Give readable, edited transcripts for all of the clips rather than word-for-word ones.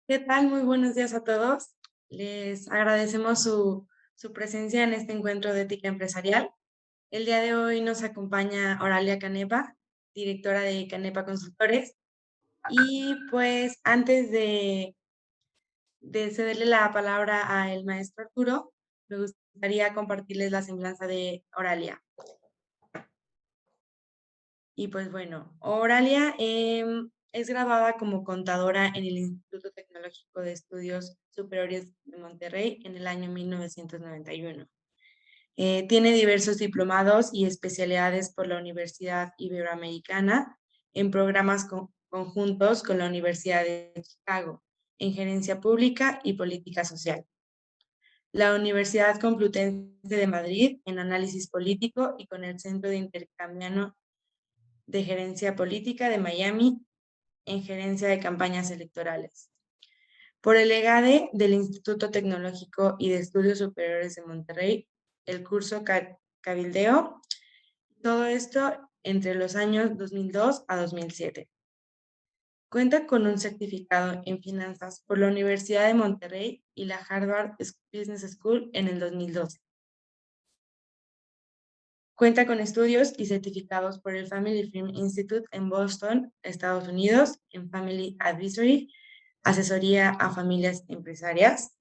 ¿Qué tal? Muy buenos días a todos. Les agradecemos su presencia en este encuentro de ética empresarial. El día de hoy nos acompaña Oralia Canepa, directora de Canepa Consultores. Y pues antes de cederle la palabra al maestro Arturo, me gustaría compartirles la semblanza de Oralia. Y pues bueno, Oralia es graduada como contadora en el Instituto Tecnológico de Estudios Superiores de Monterrey en el año 1991. Tiene diversos diplomados y especialidades por la Universidad Iberoamericana en programas conjuntos con la Universidad de Chicago en Gerencia Pública y Política Social. La Universidad Complutense de Madrid en Análisis Político y con el Centro de Intercambio de Gerencia Política de Miami en Gerencia de Campañas Electorales. Por el EGADE del Instituto Tecnológico y de Estudios Superiores de Monterrey, el curso Cabildeo, todo esto entre los años 2002 a 2007. Cuenta con un certificado en finanzas por la Universidad de Monterrey y la Harvard Business School en el 2012. Cuenta con estudios y certificados por el Family Firm Institute en Boston, Estados Unidos, en Family Advisory, asesoría a familias empresarias,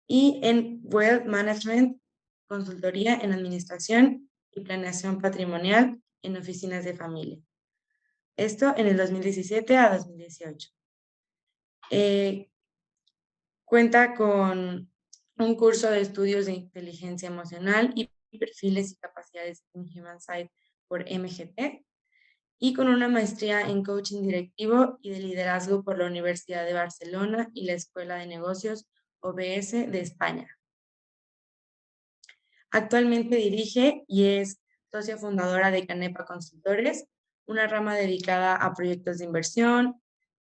y en Wealth Management, consultoría en administración y planeación patrimonial en oficinas de familia. Esto en el 2017 a 2018. Cuenta con un curso de estudios de inteligencia emocional y perfiles y capacidades en Human Side por MGT, y con una maestría en coaching directivo y de liderazgo por la Universidad de Barcelona y la Escuela de Negocios OBS de España. Actualmente dirige y es socia fundadora de Canepa Consultores, una rama dedicada a proyectos de inversión,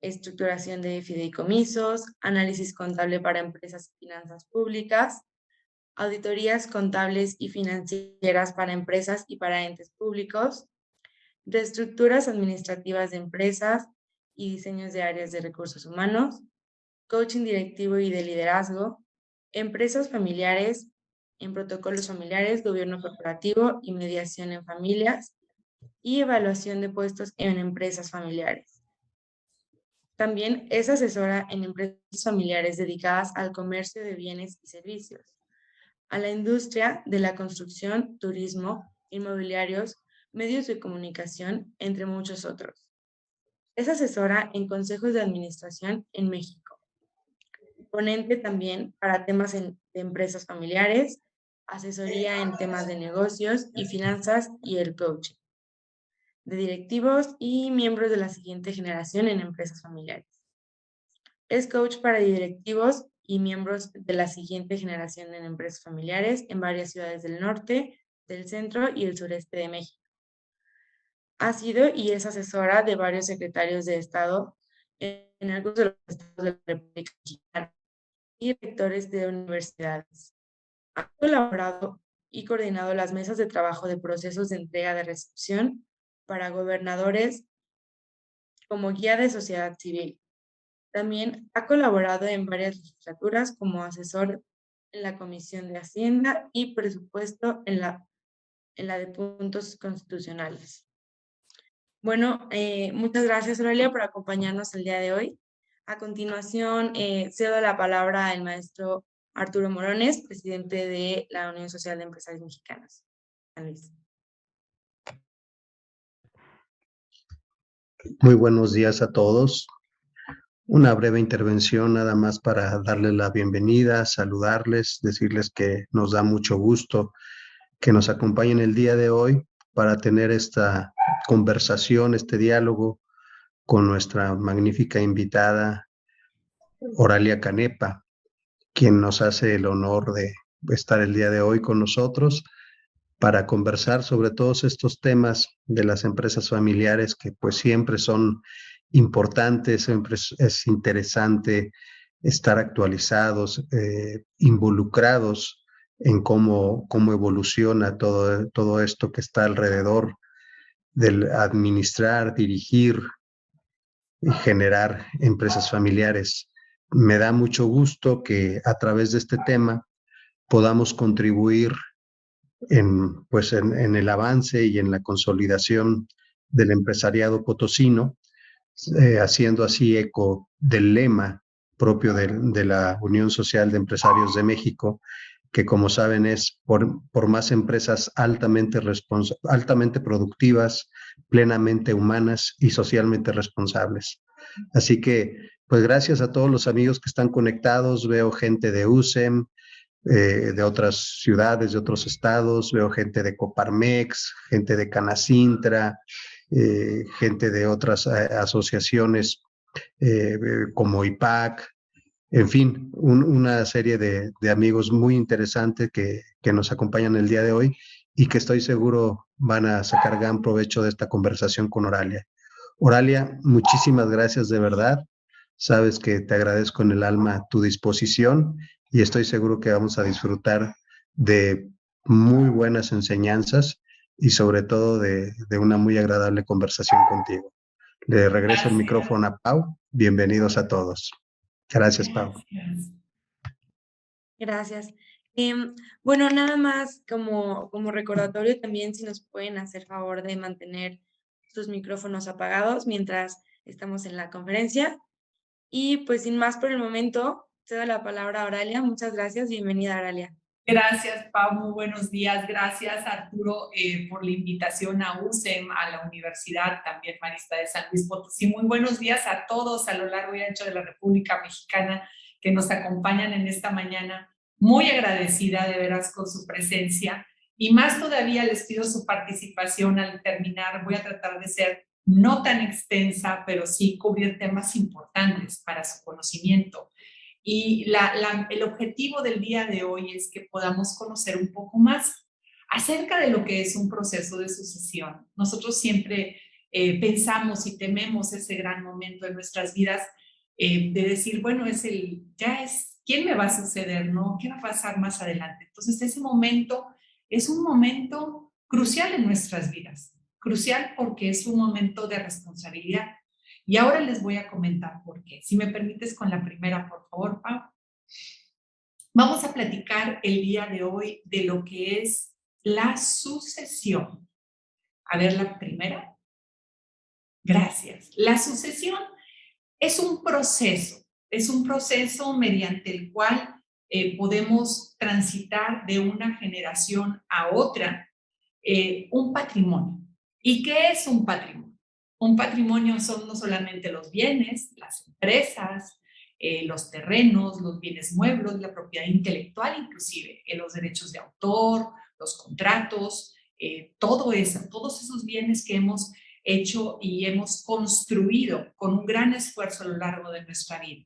estructuración de fideicomisos, análisis contable para empresas y finanzas públicas, auditorías contables y financieras para empresas y para entes públicos, reestructuras administrativas de empresas y diseños de áreas de recursos humanos, coaching directivo y de liderazgo, empresas familiares, en protocolos familiares, gobierno corporativo y mediación en familias, y evaluación de puestos en empresas familiares. También es asesora en empresas familiares dedicadas al comercio de bienes y servicios, a la industria de la construcción, turismo, inmobiliarios, medios de comunicación, entre muchos otros. Es asesora en consejos de administración en México. Ponente también para temas de empresas familiares, asesoría en temas de negocios y finanzas y el coaching de directivos y miembros de la siguiente generación en empresas familiares. Es coach para directivos y miembros de la siguiente generación en empresas familiares en varias ciudades del norte, del centro y el sureste de México. Ha sido y es asesora de varios secretarios de Estado en algunos de los estados de la República Mexicana y rectores de universidades. Ha colaborado y coordinado las mesas de trabajo de procesos de entrega de recepción para gobernadores como guía de sociedad civil. También ha colaborado en varias legislaturas como asesor en la Comisión de Hacienda y Presupuesto en la de puntos constitucionales. Bueno, muchas gracias, Aurelia, por acompañarnos el día de hoy. A continuación, cedo la palabra al maestro Arturo Morones, presidente de la Unión Social de Empresarios Mexicanos. Luis. Muy buenos días a todos. Una breve intervención nada más para darles la bienvenida, saludarles, decirles que nos da mucho gusto que nos acompañen el día de hoy para tener esta conversación, este diálogo con nuestra magnífica invitada Oralia Canepa, quien nos hace el honor de estar el día de hoy con nosotros para conversar sobre todos estos temas de las empresas familiares que pues siempre son importantes, siempre es interesante estar actualizados, involucrados en cómo evoluciona todo esto que está alrededor del administrar, dirigir y generar empresas familiares. me da mucho gusto que a través de este tema podamos contribuir en el avance y en la consolidación del empresariado potosino, haciendo así eco del lema propio de la Unión Social de Empresarios de México, que como saben es por más empresas altamente productivas, plenamente humanas y socialmente responsables. Así que, pues gracias a todos los amigos que están conectados, veo gente de USEM, de otras ciudades, de otros estados, veo gente de Coparmex, gente de Canacintra, gente de otras asociaciones como IPAC, en fin, una serie de amigos muy interesantes que nos acompañan el día de hoy y que estoy seguro van a sacar gran provecho de esta conversación con Oralia. Oralia, muchísimas gracias de verdad. Sabes que te agradezco en el alma tu disposición y estoy seguro que vamos a disfrutar de muy buenas enseñanzas y sobre todo de una muy agradable conversación contigo. Le regreso el micrófono a Pau. Bienvenidos a todos. Gracias, Pau. Gracias. Bueno, nada más como recordatorio también, si nos pueden hacer favor de mantener sus micrófonos apagados mientras estamos en la conferencia. Y pues sin más por el momento, cedo la palabra a Oralia. Muchas gracias. Bienvenida, Oralia. Gracias, Pau. Muy buenos días. Gracias, Arturo, por la invitación a USEM, a la Universidad también Marista de San Luis Potosí. Muy buenos días a todos a lo largo y ancho de la República Mexicana que nos acompañan en esta mañana. Muy agradecida de veras con su presencia y más todavía les pido su participación al terminar. Voy a tratar de ser no tan extensa, pero sí cubrir temas importantes para su conocimiento. Y el objetivo del día de hoy es que podamos conocer un poco más acerca de lo que es un proceso de sucesión. Nosotros siempre pensamos y tememos ese gran momento de nuestras vidas de decir, bueno, ¿quién me va a suceder, no? ¿Qué va a pasar más adelante? Entonces, ese momento es un momento crucial en nuestras vidas. Crucial porque es un momento de responsabilidad. Y ahora les voy a comentar por qué. Si me permites con la primera, por favor, Pau. Vamos a platicar el día de hoy de lo que es la sucesión. A ver, la primera. Gracias. La sucesión es un proceso mediante el cual podemos transitar de una generación a otra un patrimonio. ¿Y qué es un patrimonio? Un patrimonio son no solamente los bienes, las empresas, los terrenos, los bienes muebles, la propiedad intelectual inclusive, los derechos de autor, los contratos, todos esos bienes que hemos hecho y hemos construido con un gran esfuerzo a lo largo de nuestra vida.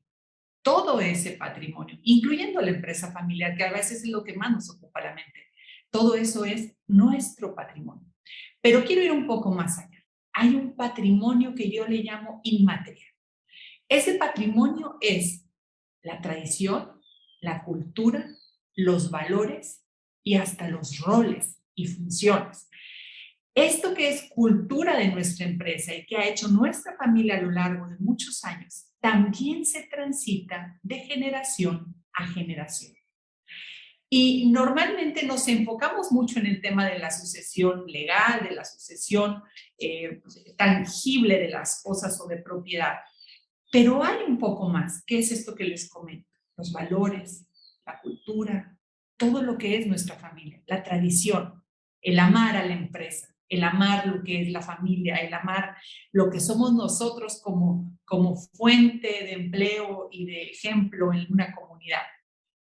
Todo ese patrimonio, incluyendo la empresa familiar, que a veces es lo que más nos ocupa la mente. Todo eso es nuestro patrimonio. Pero quiero ir un poco más allá. Hay un patrimonio que yo le llamo inmaterial. Ese patrimonio es la tradición, la cultura, los valores y hasta los roles y funciones. Esto que es cultura de nuestra empresa y que ha hecho nuestra familia a lo largo de muchos años, también se transita de generación a generación. Y normalmente nos enfocamos mucho en el tema de la sucesión legal, de la sucesión tangible de las cosas o de propiedad. Pero hay un poco más. ¿Qué es esto que les comento? Los valores, la cultura, todo lo que es nuestra familia, la tradición, el amar a la empresa, el amar lo que es la familia, el amar lo que somos nosotros como fuente de empleo y de ejemplo en una comunidad.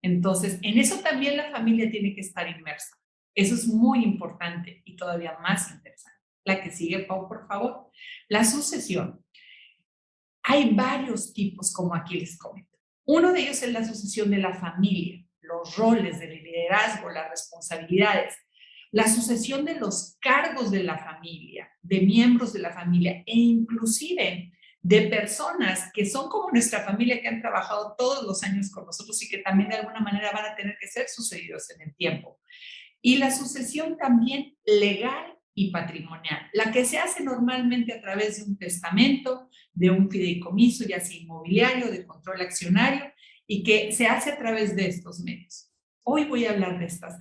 Entonces, en eso también la familia tiene que estar inmersa. Eso es muy importante y todavía más interesante. La que sigue, Pau, por favor. La sucesión. Hay varios tipos, como aquí les comento. Uno de ellos es la sucesión de la familia, los roles del liderazgo, las responsabilidades, la sucesión de los cargos de la familia, de miembros de la familia e inclusive de personas que son como nuestra familia, que han trabajado todos los años con nosotros y que también de alguna manera van a tener que ser sucedidos en el tiempo. Y la sucesión también legal y patrimonial, la que se hace normalmente a través de un testamento, de un fideicomiso, ya sea inmobiliario, de control accionario, y que se hace a través de estos medios. Hoy voy a hablar de estos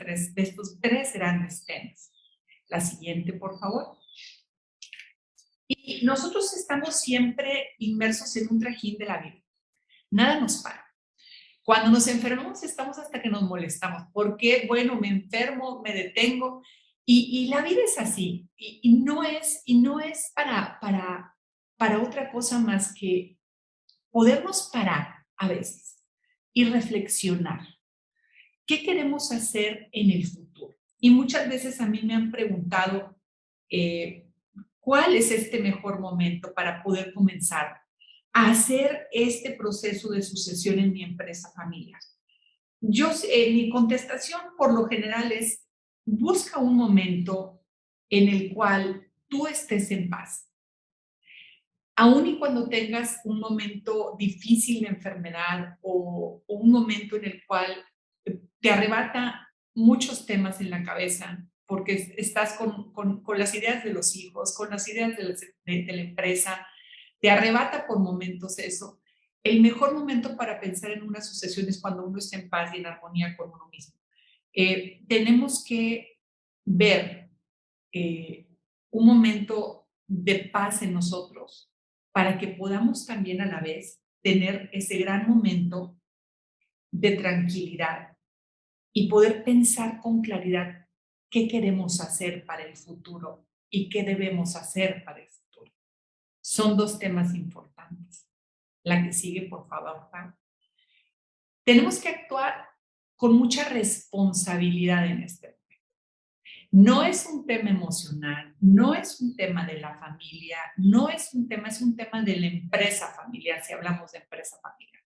tres grandes temas. La siguiente, por favor. Y nosotros estamos siempre inmersos en un trajín de la vida. Nada nos para. Cuando nos enfermamos estamos hasta que nos molestamos. ¿Por qué? Bueno, me enfermo, me detengo. Y la vida es así. Y no es para otra cosa más que podernos parar a veces y reflexionar. ¿Qué queremos hacer en el futuro? Y muchas veces a mí me han preguntado, ¿cuál es este mejor momento para poder comenzar a hacer este proceso de sucesión en mi empresa familiar? Mi contestación por lo general es, busca un momento en el cual tú estés en paz. Aún y cuando tengas un momento difícil de enfermedad o un momento en el cual te arrebata muchos temas en la cabeza, porque estás con las ideas de los hijos, con las ideas de la empresa, te arrebata por momentos eso. El mejor momento para pensar en una sucesión es cuando uno está en paz y en armonía con uno mismo. Tenemos que ver un momento de paz en nosotros para que podamos también a la vez tener ese gran momento de tranquilidad y poder pensar con claridad qué queremos hacer para el futuro y qué debemos hacer para el futuro. Son dos temas importantes. La que sigue, por favor, Pam. Tenemos que actuar con mucha responsabilidad en este momento. No es un tema emocional, no es un tema de la familia, no es un tema de la empresa familiar, si hablamos de empresa familiar.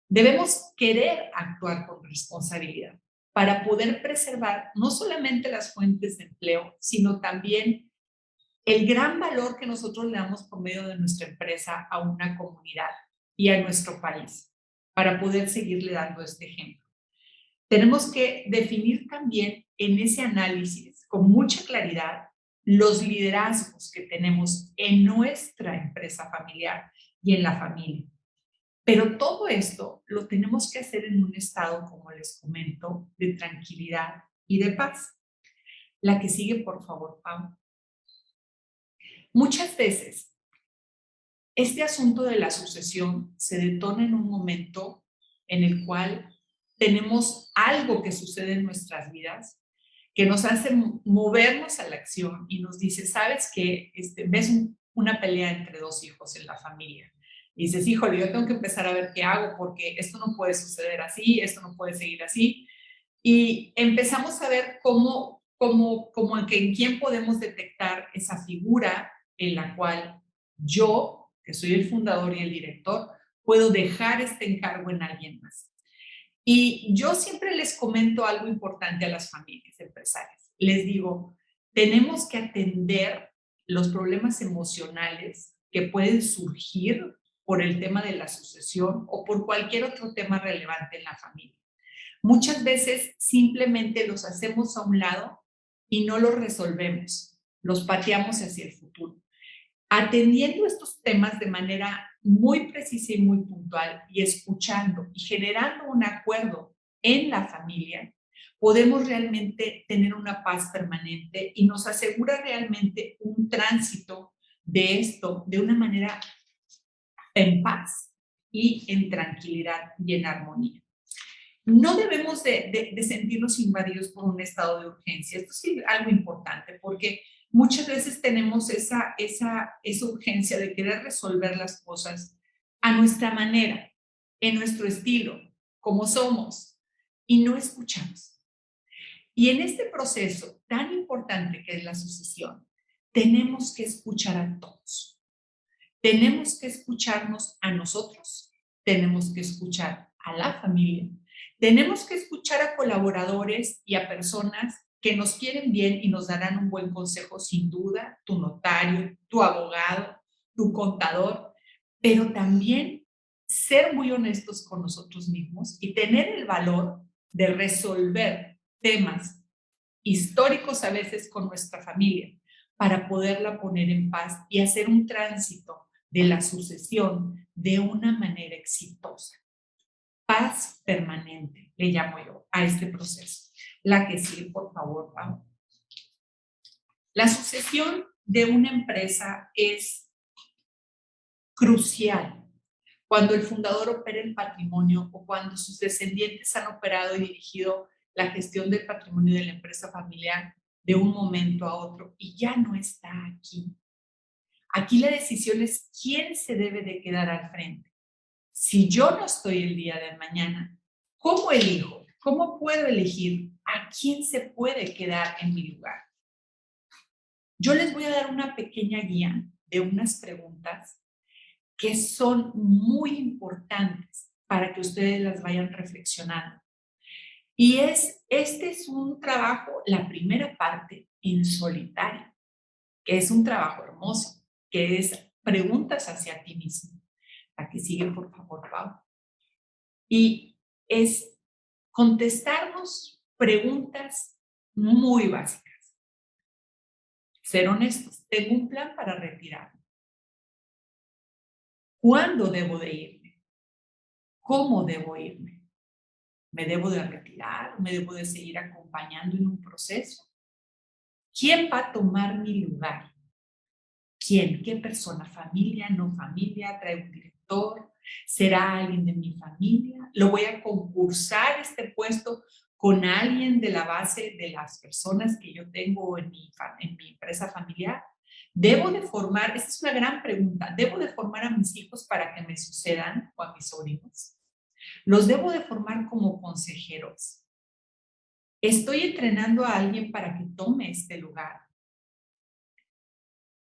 Debemos querer actuar con responsabilidad para poder preservar no solamente las fuentes de empleo, sino también el gran valor que nosotros le damos por medio de nuestra empresa a una comunidad y a nuestro país, para poder seguirle dando este ejemplo. Tenemos que definir también en ese análisis con mucha claridad los liderazgos que tenemos en nuestra empresa familiar y en la familia. Pero todo esto lo tenemos que hacer en un estado, como les comento, de tranquilidad y de paz. La que sigue, por favor, Pau. Muchas veces, este asunto de la sucesión se detona en un momento en el cual tenemos algo que sucede en nuestras vidas que nos hace movernos a la acción y nos dice, ¿sabes qué? Ves una pelea entre dos hijos en la familia. Y dices, híjole, yo tengo que empezar a ver qué hago porque esto no puede suceder así, esto no puede seguir así. Y empezamos a ver en quién podemos detectar esa figura en la cual yo, que soy el fundador y el director, puedo dejar este encargo en alguien más. Y yo siempre les comento algo importante a las familias empresarias. Les digo, tenemos que atender los problemas emocionales que pueden surgir por el tema de la sucesión o por cualquier otro tema relevante en la familia. Muchas veces simplemente los hacemos a un lado y no los resolvemos, los pateamos hacia el futuro. Atendiendo estos temas de manera muy precisa y muy puntual y escuchando y generando un acuerdo en la familia, podemos realmente tener una paz permanente y nos asegura realmente un tránsito de esto de una manera en paz y en tranquilidad y en armonía. No debemos de sentirnos invadidos por un estado de urgencia. Esto sí es algo importante porque muchas veces tenemos esa urgencia de querer resolver las cosas a nuestra manera, en nuestro estilo, como somos, y no escuchamos. Y en este proceso tan importante que es la sucesión, tenemos que escuchar a todos. Tenemos que escucharnos a nosotros, tenemos que escuchar a la familia, tenemos que escuchar a colaboradores y a personas que nos quieren bien y nos darán un buen consejo, sin duda, tu notario, tu abogado, tu contador, pero también ser muy honestos con nosotros mismos y tener el valor de resolver temas históricos a veces con nuestra familia, para poderla poner en paz y hacer un tránsito de la sucesión de una manera exitosa. Paz permanente, le llamo yo a este proceso. La que sigue, por favor, Pau. La sucesión de una empresa es crucial cuando el fundador opera el patrimonio o cuando sus descendientes han operado y dirigido la gestión del patrimonio de la empresa familiar de un momento a otro y ya no está aquí. Aquí la decisión es quién se debe de quedar al frente. Si yo no estoy el día de mañana, ¿cómo elijo? ¿Cómo puedo elegir a quién se puede quedar en mi lugar? Yo les voy a dar una pequeña guía de unas preguntas que son muy importantes para que ustedes las vayan reflexionando. Y este es un trabajo, la primera parte, en solitario, que es un trabajo hermoso, que es preguntas hacia ti mismo. La que sigue, por favor, Pau. Y es contestarnos preguntas muy básicas. Ser honestos. ¿Tengo un plan para retirarme? ¿Cuándo debo de irme? ¿Cómo debo irme? ¿Me debo de retirar? ¿Me debo de seguir acompañando en un proceso? ¿Quién va a tomar mi lugar? ¿Quién? ¿Qué persona? ¿Familia? ¿No familia? ¿Trae un director? ¿Será alguien de mi familia? ¿Lo voy a concursar este puesto con alguien de la base de las personas que yo tengo en mi empresa familiar? ¿Debo de formar? Esta es una gran pregunta. ¿Debo de formar a mis hijos para que me sucedan o a mis sobrinos? ¿Los debo de formar como consejeros? ¿Estoy entrenando a alguien para que tome este lugar?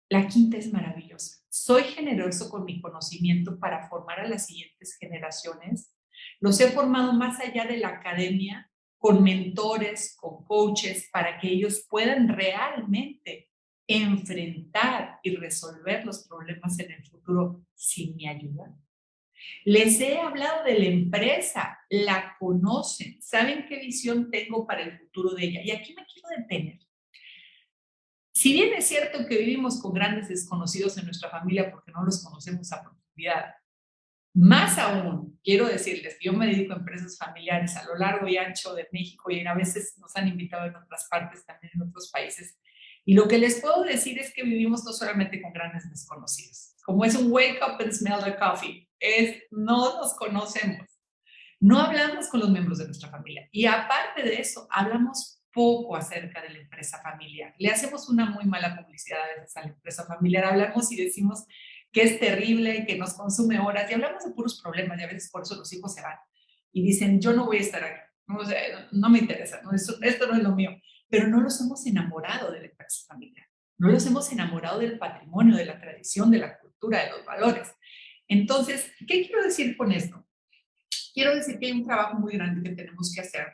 La quinta es maravillosa. ¿Soy generoso con mi conocimiento para formar a las siguientes generaciones? Los he formado más allá de la academia, con mentores, con coaches, para que ellos puedan realmente enfrentar y resolver los problemas en el futuro sin mi ayuda. Les he hablado de la empresa, la conocen, saben qué visión tengo para el futuro de ella. Y aquí me quiero detener. Si bien es cierto que vivimos con grandes desconocidos en nuestra familia porque no los conocemos a profundidad, más aún, quiero decirles que yo me dedico a empresas familiares a lo largo y ancho de México y a veces nos han invitado en otras partes, también en otros países. Y lo que les puedo decir es que vivimos no solamente con grandes desconocidos. Como es un wake up and smell the coffee, no nos conocemos. No hablamos con los miembros de nuestra familia. Y aparte de eso, hablamos poco acerca de la empresa familiar. Le hacemos una muy mala publicidad a veces a la empresa familiar. Hablamos y decimos que es terrible, que nos consume horas y hablamos de puros problemas y a veces por eso los hijos se van y dicen, yo no voy a estar aquí, no me interesa, esto no es lo mío. Pero no los hemos enamorado de la empresa familiar, no los hemos enamorado del patrimonio, de la tradición, de la cultura, de los valores. Entonces, ¿qué quiero decir con esto? Quiero decir que hay un trabajo muy grande que tenemos que hacer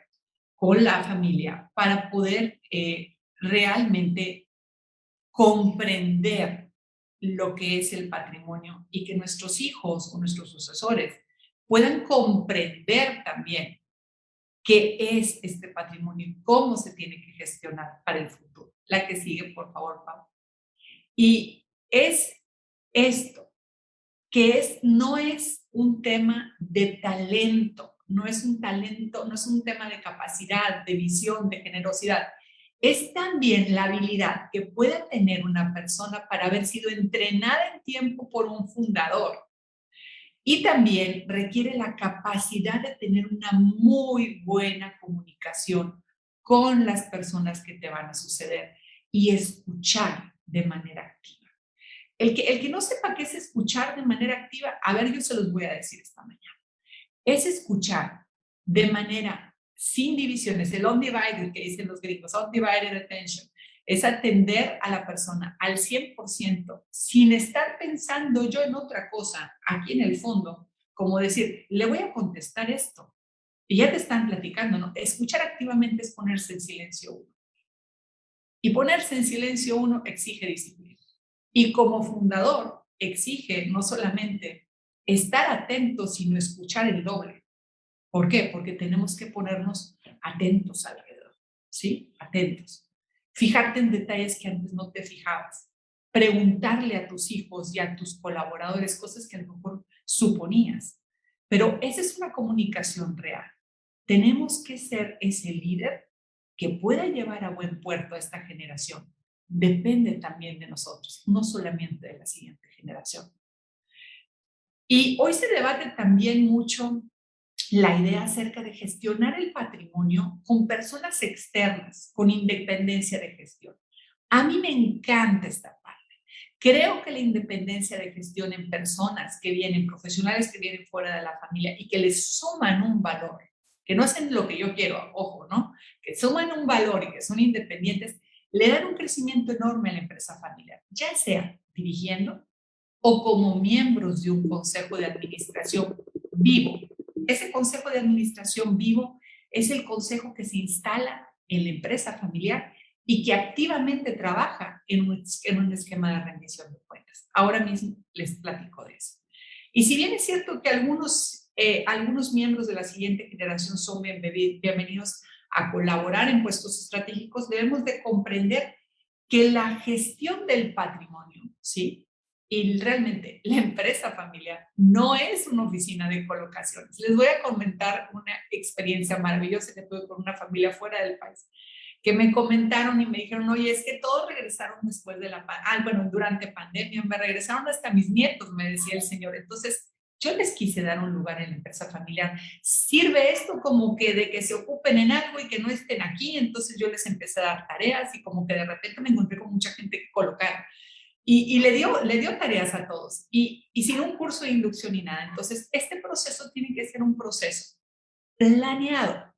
con la familia para poder realmente comprender lo que es el patrimonio y que nuestros hijos o nuestros sucesores puedan comprender también qué es este patrimonio y cómo se tiene que gestionar para el futuro. La que sigue, por favor, Pau. Y es esto, que no es un tema de talento, no es un talento, no es un tema de capacidad, de visión, de generosidad. Es también la habilidad que pueda tener una persona para haber sido entrenada en tiempo por un fundador. Y también requiere la capacidad de tener una muy buena comunicación con las personas que te van a suceder y escuchar de manera activa. El que no sepa qué es escuchar de manera activa, a ver, yo se los voy a decir esta mañana. Es escuchar de manera sin divisiones, el undivided que dicen los gringos, undivided attention, es atender a la persona al 100% sin estar pensando yo en otra cosa, aquí en el fondo, como decir, le voy a contestar esto, y ya te están platicando, ¿no? Escuchar activamente es ponerse en silencio uno. Y ponerse en silencio uno exige disciplina. Y como fundador exige no solamente estar atento, sino escuchar el doble. ¿Por qué? Porque tenemos que ponernos atentos alrededor. ¿sí? Atentos. Fijarte en detalles que antes no te fijabas. Preguntarle a tus hijos y a tus colaboradores cosas que a lo mejor suponías. Pero esa es una comunicación real. Tenemos que ser ese líder que pueda llevar a buen puerto a esta generación. Depende también de nosotros, no solamente de la siguiente generación. Y hoy se debate también mucho la idea acerca de gestionar el patrimonio con personas externas, con independencia de gestión. A mí me encanta esta parte. Creo que la independencia de gestión en personas que vienen, profesionales que vienen fuera de la familia y que les suman un valor, que no hacen lo que yo quiero, ojo, ¿no? Que suman un valor y que son independientes, le dan un crecimiento enorme a la empresa familiar, ya sea dirigiendo o como miembros de un consejo de administración vivo. Ese consejo de administración vivo es el consejo que se instala en la empresa familiar y que activamente trabaja en un esquema de rendición de cuentas. Ahora mismo les platico de eso. Y si bien es cierto que algunos miembros de la siguiente generación son bienvenidos a colaborar en puestos estratégicos, debemos de comprender que la gestión del patrimonio, ¿sí? Y realmente la empresa familiar no es una oficina de colocaciones. Les voy a comentar una experiencia maravillosa que tuve con una familia fuera del país, que me comentaron y me dijeron, oye, es que todos regresaron después de durante pandemia, me regresaron hasta mis nietos, me decía el señor. Entonces, yo les quise dar un lugar en la empresa familiar. Sirve esto como que de que se ocupen en algo y que no estén aquí. Entonces yo les empecé a dar tareas y como que de repente me encontré con mucha gente que colocar. Y le dio tareas a todos y sin un curso de inducción ni nada. Entonces, este proceso tiene que ser un proceso planeado.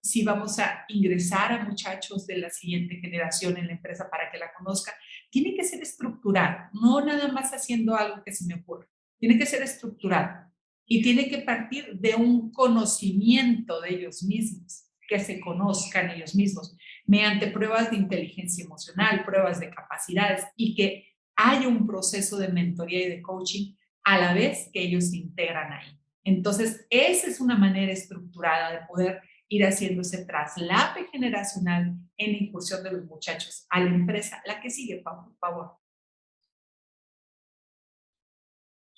Si vamos a ingresar a muchachos de la siguiente generación en la empresa para que la conozca, tiene que ser estructurado, no nada más haciendo algo que se me ocurra. Tiene que ser estructurado y tiene que partir de un conocimiento de ellos mismos, que se conozcan ellos mismos mediante pruebas de inteligencia emocional, pruebas de capacidades y que haya un proceso de mentoría y de coaching a la vez que ellos se integran ahí. Entonces, esa es una manera estructurada de poder ir haciendo ese traslape generacional en la incursión de los muchachos a la empresa. La que sigue, por favor.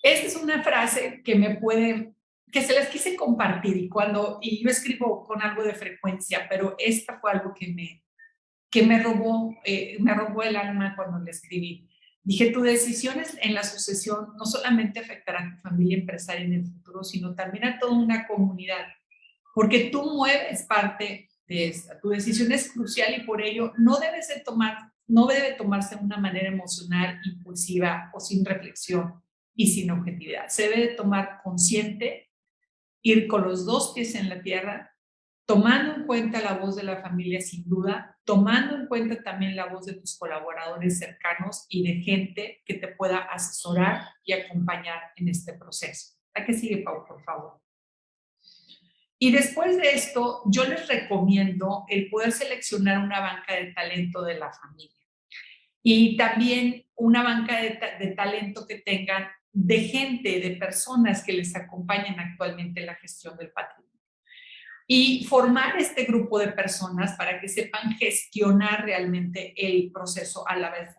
Esta es una frase que se las quise compartir y yo escribo con algo de frecuencia, pero esta fue algo que me robó el alma cuando la escribí. Dije, tus decisiones en la sucesión no solamente afectarán a tu familia empresaria en el futuro, sino también a toda una comunidad, porque tú mueves parte de esta. Tu decisión es crucial y por ello no debe tomarse de una manera emocional, impulsiva o sin reflexión y sin objetividad. Se debe de tomar consciente, ir con los dos pies en la tierra, tomando en cuenta la voz de la familia sin duda, tomando en cuenta también la voz de tus colaboradores cercanos y de gente que te pueda asesorar y acompañar en este proceso. ¿A qué sigue, Pau, por favor? Y después de esto, yo les recomiendo el poder seleccionar una banca de talento de la familia y también una banca de talento que tengan de gente, de personas que les acompañen actualmente en la gestión del patrimonio. Y formar este grupo de personas para que sepan gestionar realmente el proceso a la vez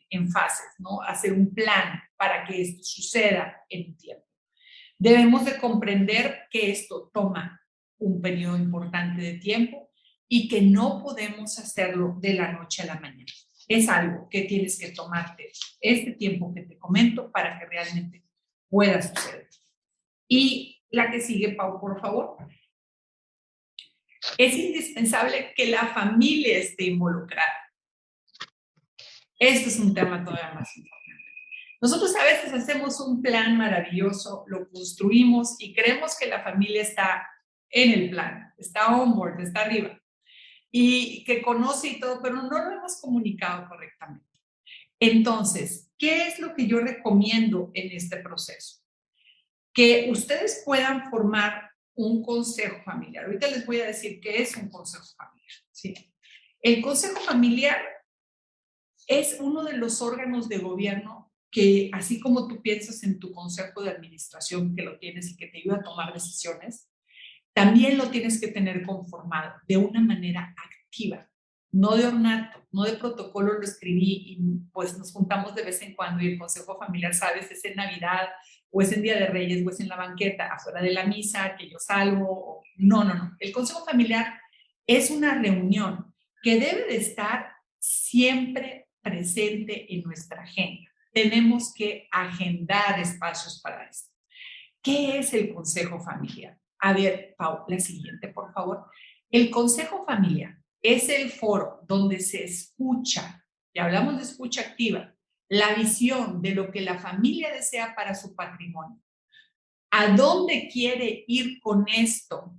en fases, ¿no? Hacer un plan para que esto suceda en un tiempo. Debemos de comprender que esto toma un periodo importante de tiempo y que no podemos hacerlo de la noche a la mañana. Es algo que tienes que tomarte este tiempo que te comento para que realmente pueda suceder. Y la que sigue, Pau, por favor. Es indispensable que la familia esté involucrada. Este es un tema todavía más importante. Nosotros a veces hacemos un plan maravilloso, lo construimos y creemos que la familia está en el plan, está on board, está arriba y que conoce y todo, pero no lo hemos comunicado correctamente. Entonces, ¿qué es lo que yo recomiendo en este proceso? Que ustedes puedan formar un consejo familiar. Ahorita les voy a decir qué es un consejo familiar. ¿Sí? El consejo familiar es uno de los órganos de gobierno que, así como tú piensas en tu consejo de administración, que lo tienes y que te ayuda a tomar decisiones, también lo tienes que tener conformado de una manera activa, no de ornato, no de protocolo. Lo escribí y pues nos juntamos de vez en cuando y el consejo familiar, sabes, es en Navidad o es en Día de Reyes o es en la banqueta afuera de la misa que yo salgo. No. El consejo familiar es una reunión que debe de estar siempre presente en nuestra agenda. Tenemos que agendar espacios para esto. ¿Qué es el consejo familiar? A ver, Pau, la siguiente, por favor. El consejo familiar es el foro donde se escucha, y hablamos de escucha activa, la visión de lo que la familia desea para su patrimonio. ¿A dónde quiere ir con esto?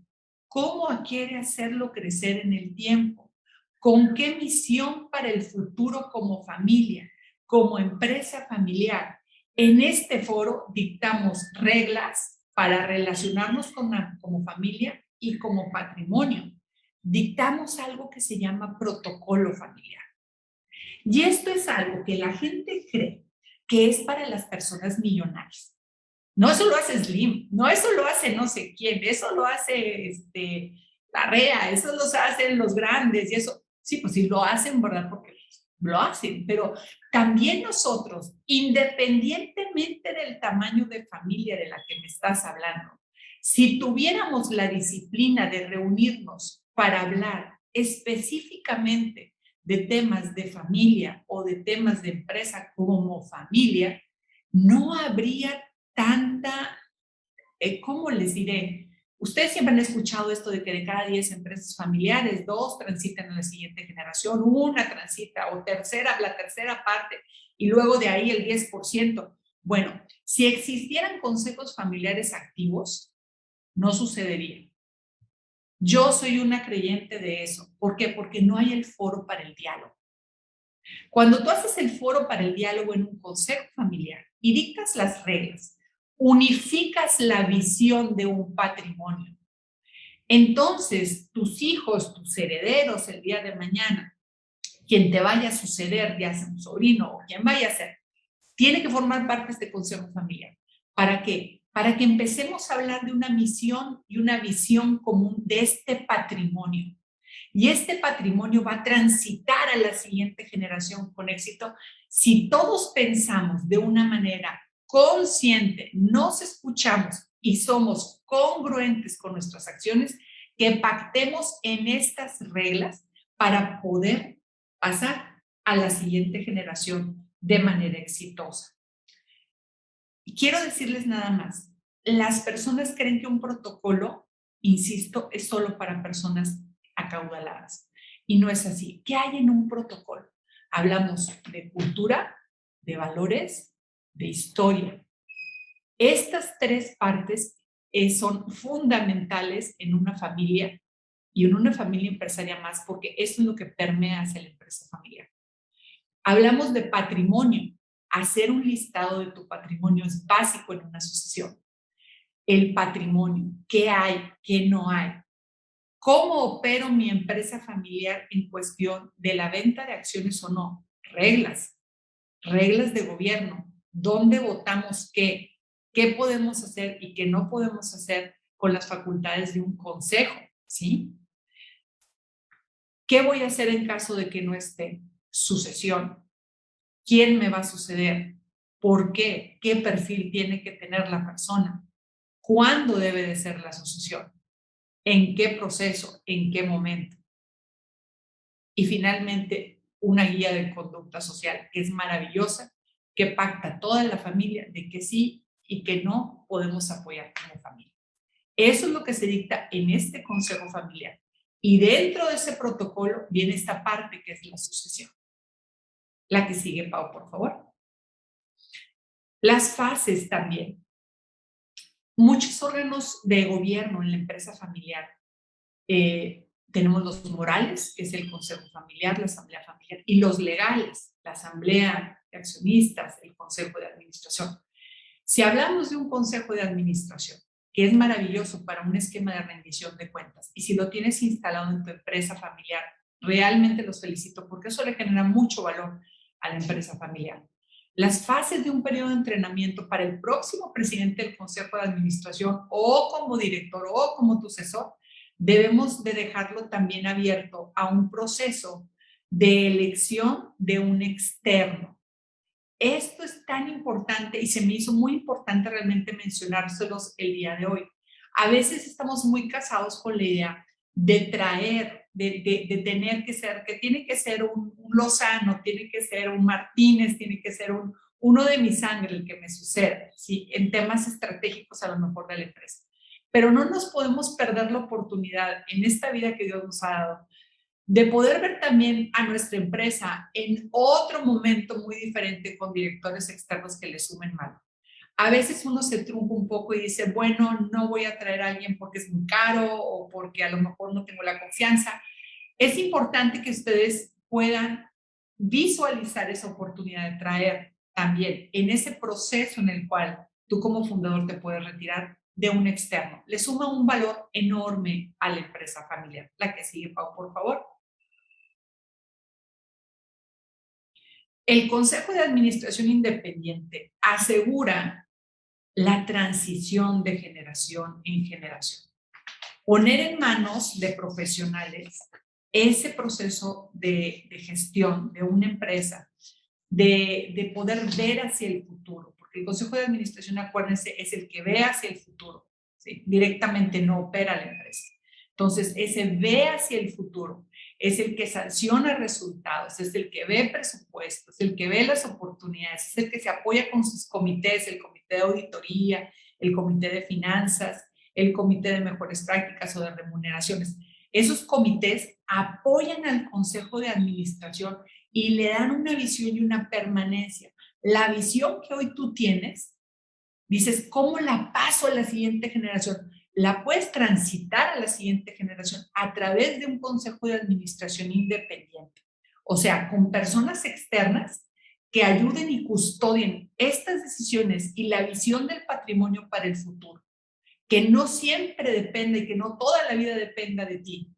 ¿Cómo quiere hacerlo crecer en el tiempo? ¿Con qué misión para el futuro como familia, como empresa familiar? En este foro dictamos reglas para relacionarnos como familia y como patrimonio. Dictamos algo que se llama protocolo familiar. Y esto es algo que la gente cree que es para las personas millonarias. No, eso lo hace Slim, no, eso lo hace no sé quién, eso lo hace Larrea, eso lo hacen los grandes y eso. Sí, pues sí lo hacen, ¿verdad? Porque lo hacen, pero también nosotros, independientemente del tamaño de familia de la que me estás hablando, si tuviéramos la disciplina de reunirnos para hablar específicamente de temas de familia o de temas de empresa como familia, no habría tanta, ¿cómo les diré? Ustedes siempre han escuchado esto de que de cada 10 empresas familiares, 2 transitan a la siguiente generación, 1 transita o la tercera parte y luego de ahí el 10%. Bueno, si existieran consejos familiares activos, no sucedería. Yo soy una creyente de eso. ¿Por qué? Porque no hay el foro para el diálogo. Cuando tú haces el foro para el diálogo en un consejo familiar y dictas las reglas, unificas la visión de un patrimonio, entonces tus hijos, tus herederos el día de mañana, quien te vaya a suceder, ya sea un sobrino o quien vaya a ser, tiene que formar parte de este consejo familiar. ¿Para qué? Para que empecemos a hablar de una misión y una visión común de este patrimonio. Y este patrimonio va a transitar a la siguiente generación con éxito si todos pensamos de una manera consciente, nos escuchamos y somos congruentes con nuestras acciones, que pactemos en estas reglas para poder pasar a la siguiente generación de manera exitosa. Y quiero decirles nada más, las personas creen que un protocolo, insisto, es solo para personas acaudaladas. Y no es así. ¿Qué hay en un protocolo? Hablamos de cultura, de valores, de historia. Estas 3 partes son fundamentales en una familia y en una familia empresaria más, porque eso es lo que permea hacia la empresa familiar. Hablamos de patrimonio. Hacer un listado de tu patrimonio es básico en una asociación. El patrimonio, ¿qué hay? ¿Qué no hay? ¿Cómo opero mi empresa familiar en cuestión de la venta de acciones o no? Reglas de gobierno, dónde votamos qué podemos hacer y qué no podemos hacer con las facultades de un consejo, ¿sí? ¿Qué voy a hacer en caso de que no esté? Sucesión. ¿Quién me va a suceder? ¿Por qué? ¿Qué perfil tiene que tener la persona? ¿Cuándo debe de ser la sucesión? ¿En qué proceso? ¿En qué momento? Y finalmente, una guía de conducta social que es maravillosa, que pacta toda la familia de que sí y que no podemos apoyar como familia. Eso es lo que se dicta en este consejo familiar. Y dentro de ese protocolo viene esta parte que es la sucesión. La que sigue, Pau, por favor. Las fases también. Muchos órganos de gobierno en la empresa familiar. Tenemos los morales, que es el consejo familiar, la asamblea familiar, y los legales, la asamblea de accionistas, el consejo de administración. Si hablamos de un consejo de administración, que es maravilloso para un esquema de rendición de cuentas, y si lo tienes instalado en tu empresa familiar, realmente los felicito porque eso le genera mucho valor a la empresa familiar. Las fases de un periodo de entrenamiento para el próximo presidente del Consejo de Administración o como director o como tu asesor, debemos de dejarlo también abierto a un proceso de elección de un externo. Esto es tan importante y se me hizo muy importante realmente mencionárselos el día de hoy. A veces estamos muy casados con la idea de traer, de tener que ser, que tiene que ser un Lozano, tiene que ser un Martínez, tiene que ser uno de mi sangre el que me sucede, ¿sí? En temas estratégicos a lo mejor de la empresa. Pero no nos podemos perder la oportunidad en esta vida que Dios nos ha dado de poder ver también a nuestra empresa en otro momento muy diferente con directores externos que le sumen valor. A veces uno se trunca un poco y dice, bueno, no voy a traer a alguien porque es muy caro o porque a lo mejor no tengo la confianza. Es importante que ustedes puedan visualizar esa oportunidad de traer también en ese proceso en el cual tú como fundador te puedes retirar de un externo. Le suma un valor enorme a la empresa familiar. La que sigue, Pau, por favor. El Consejo de Administración Independiente asegura la transición de generación en generación. Poner en manos de profesionales ese proceso de gestión de una empresa, de poder ver hacia el futuro, porque el Consejo de Administración, acuérdense, es el que ve hacia el futuro, ¿sí? Directamente no opera la empresa. Entonces, ese ve hacia el futuro es el que sanciona resultados, es el que ve presupuestos, el que ve las oportunidades, es el que se apoya con sus comités, el comité de auditoría, el comité de finanzas, el comité de mejores prácticas o de remuneraciones. Esos comités apoyan al Consejo de Administración y le dan una visión y una permanencia. La visión que hoy tú tienes, dices, ¿cómo la paso a la siguiente generación? La puedes transitar a la siguiente generación a través de un consejo de administración independiente. O sea, con personas externas que ayuden y custodien estas decisiones y la visión del patrimonio para el futuro. Que no siempre depende, que no toda la vida dependa de ti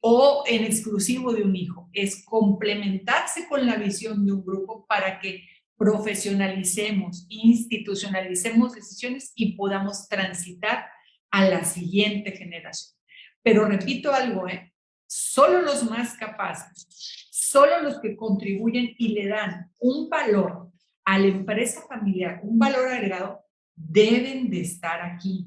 o en exclusivo de un hijo. Es complementarse con la visión de un grupo para que profesionalicemos, institucionalicemos decisiones y podamos transitar a la siguiente generación. Pero repito algo, solo los más capaces, solo los que contribuyen y le dan un valor a la empresa familiar, un valor agregado, deben de estar aquí.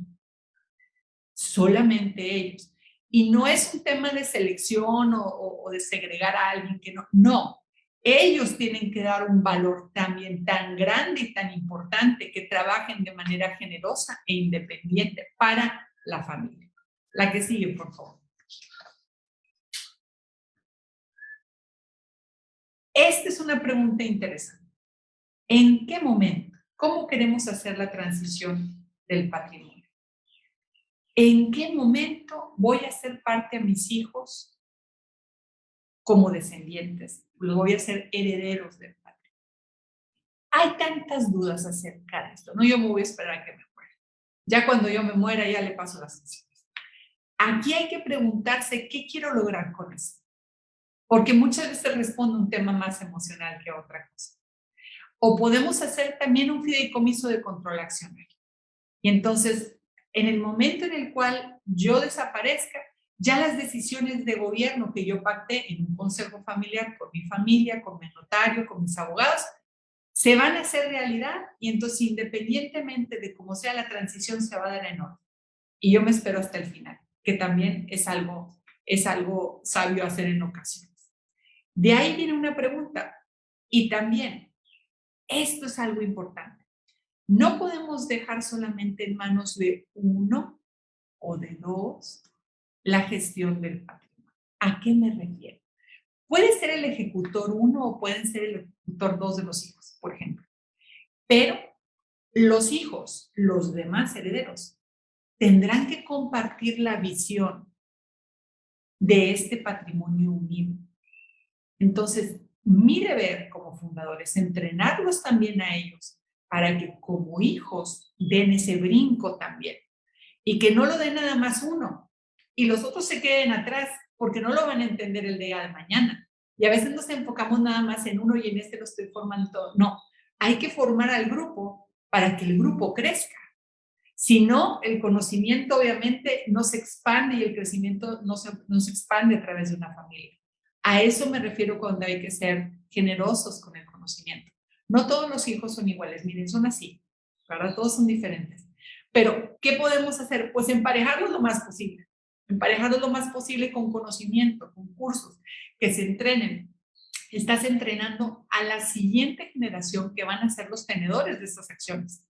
Solamente ellos. Y no es un tema de selección o de segregar a alguien que no. No, ellos tienen que dar un valor también tan grande y tan importante que trabajen de manera generosa e independiente para la familia. La que sigue, por favor. Esta es una pregunta interesante. ¿En qué momento? ¿Cómo queremos hacer la transición del patrimonio? ¿En qué momento voy a hacer parte a mis hijos como descendientes? Los voy a hacer herederos del patrimonio. Hay tantas dudas acerca de esto. No, yo me voy a esperar a que me muera. Ya cuando yo me muera, ya le paso las sanciones. Aquí hay que preguntarse qué quiero lograr con eso. Porque muchas veces responde un tema más emocional que otra cosa. O podemos hacer también un fideicomiso de control accionario. Y entonces, en el momento en el cual yo desaparezca, ya las decisiones de gobierno que yo pacté en un consejo familiar con mi familia, con mi notario, con mis abogados, se van a hacer realidad y entonces independientemente de cómo sea la transición se va a dar en orden. Y yo me espero hasta el final, que también es algo sabio hacer en ocasiones. De ahí viene una pregunta y también, esto es algo importante. No podemos dejar solamente en manos de uno o de dos la gestión del patrimonio. ¿A qué me refiero? Puede ser el ejecutor uno o pueden ser el ejecutor dos de los hijos, por ejemplo. Pero los hijos, los demás herederos, tendrán que compartir la visión de este patrimonio unido. Entonces, mi deber como fundador es entrenarlos también a ellos para que como hijos den ese brinco también y que no lo den nada más uno y los otros se queden atrás porque no lo van a entender el día de mañana. Y a veces nos enfocamos nada más en uno y en este lo estoy formando todo. No, hay que formar al grupo para que el grupo crezca. Si no, el conocimiento obviamente no se expande y el crecimiento no se expande a través de una familia. A eso me refiero cuando hay que ser generosos con el conocimiento. No todos los hijos son iguales, miren, son así, ¿verdad? Todos son diferentes. Pero, ¿qué podemos hacer? Pues emparejarlos lo más posible. Emparejarlos lo más posible con conocimiento, con cursos, que se entrenen. Estás entrenando a la siguiente generación que van a ser los tenedores de esas acciones.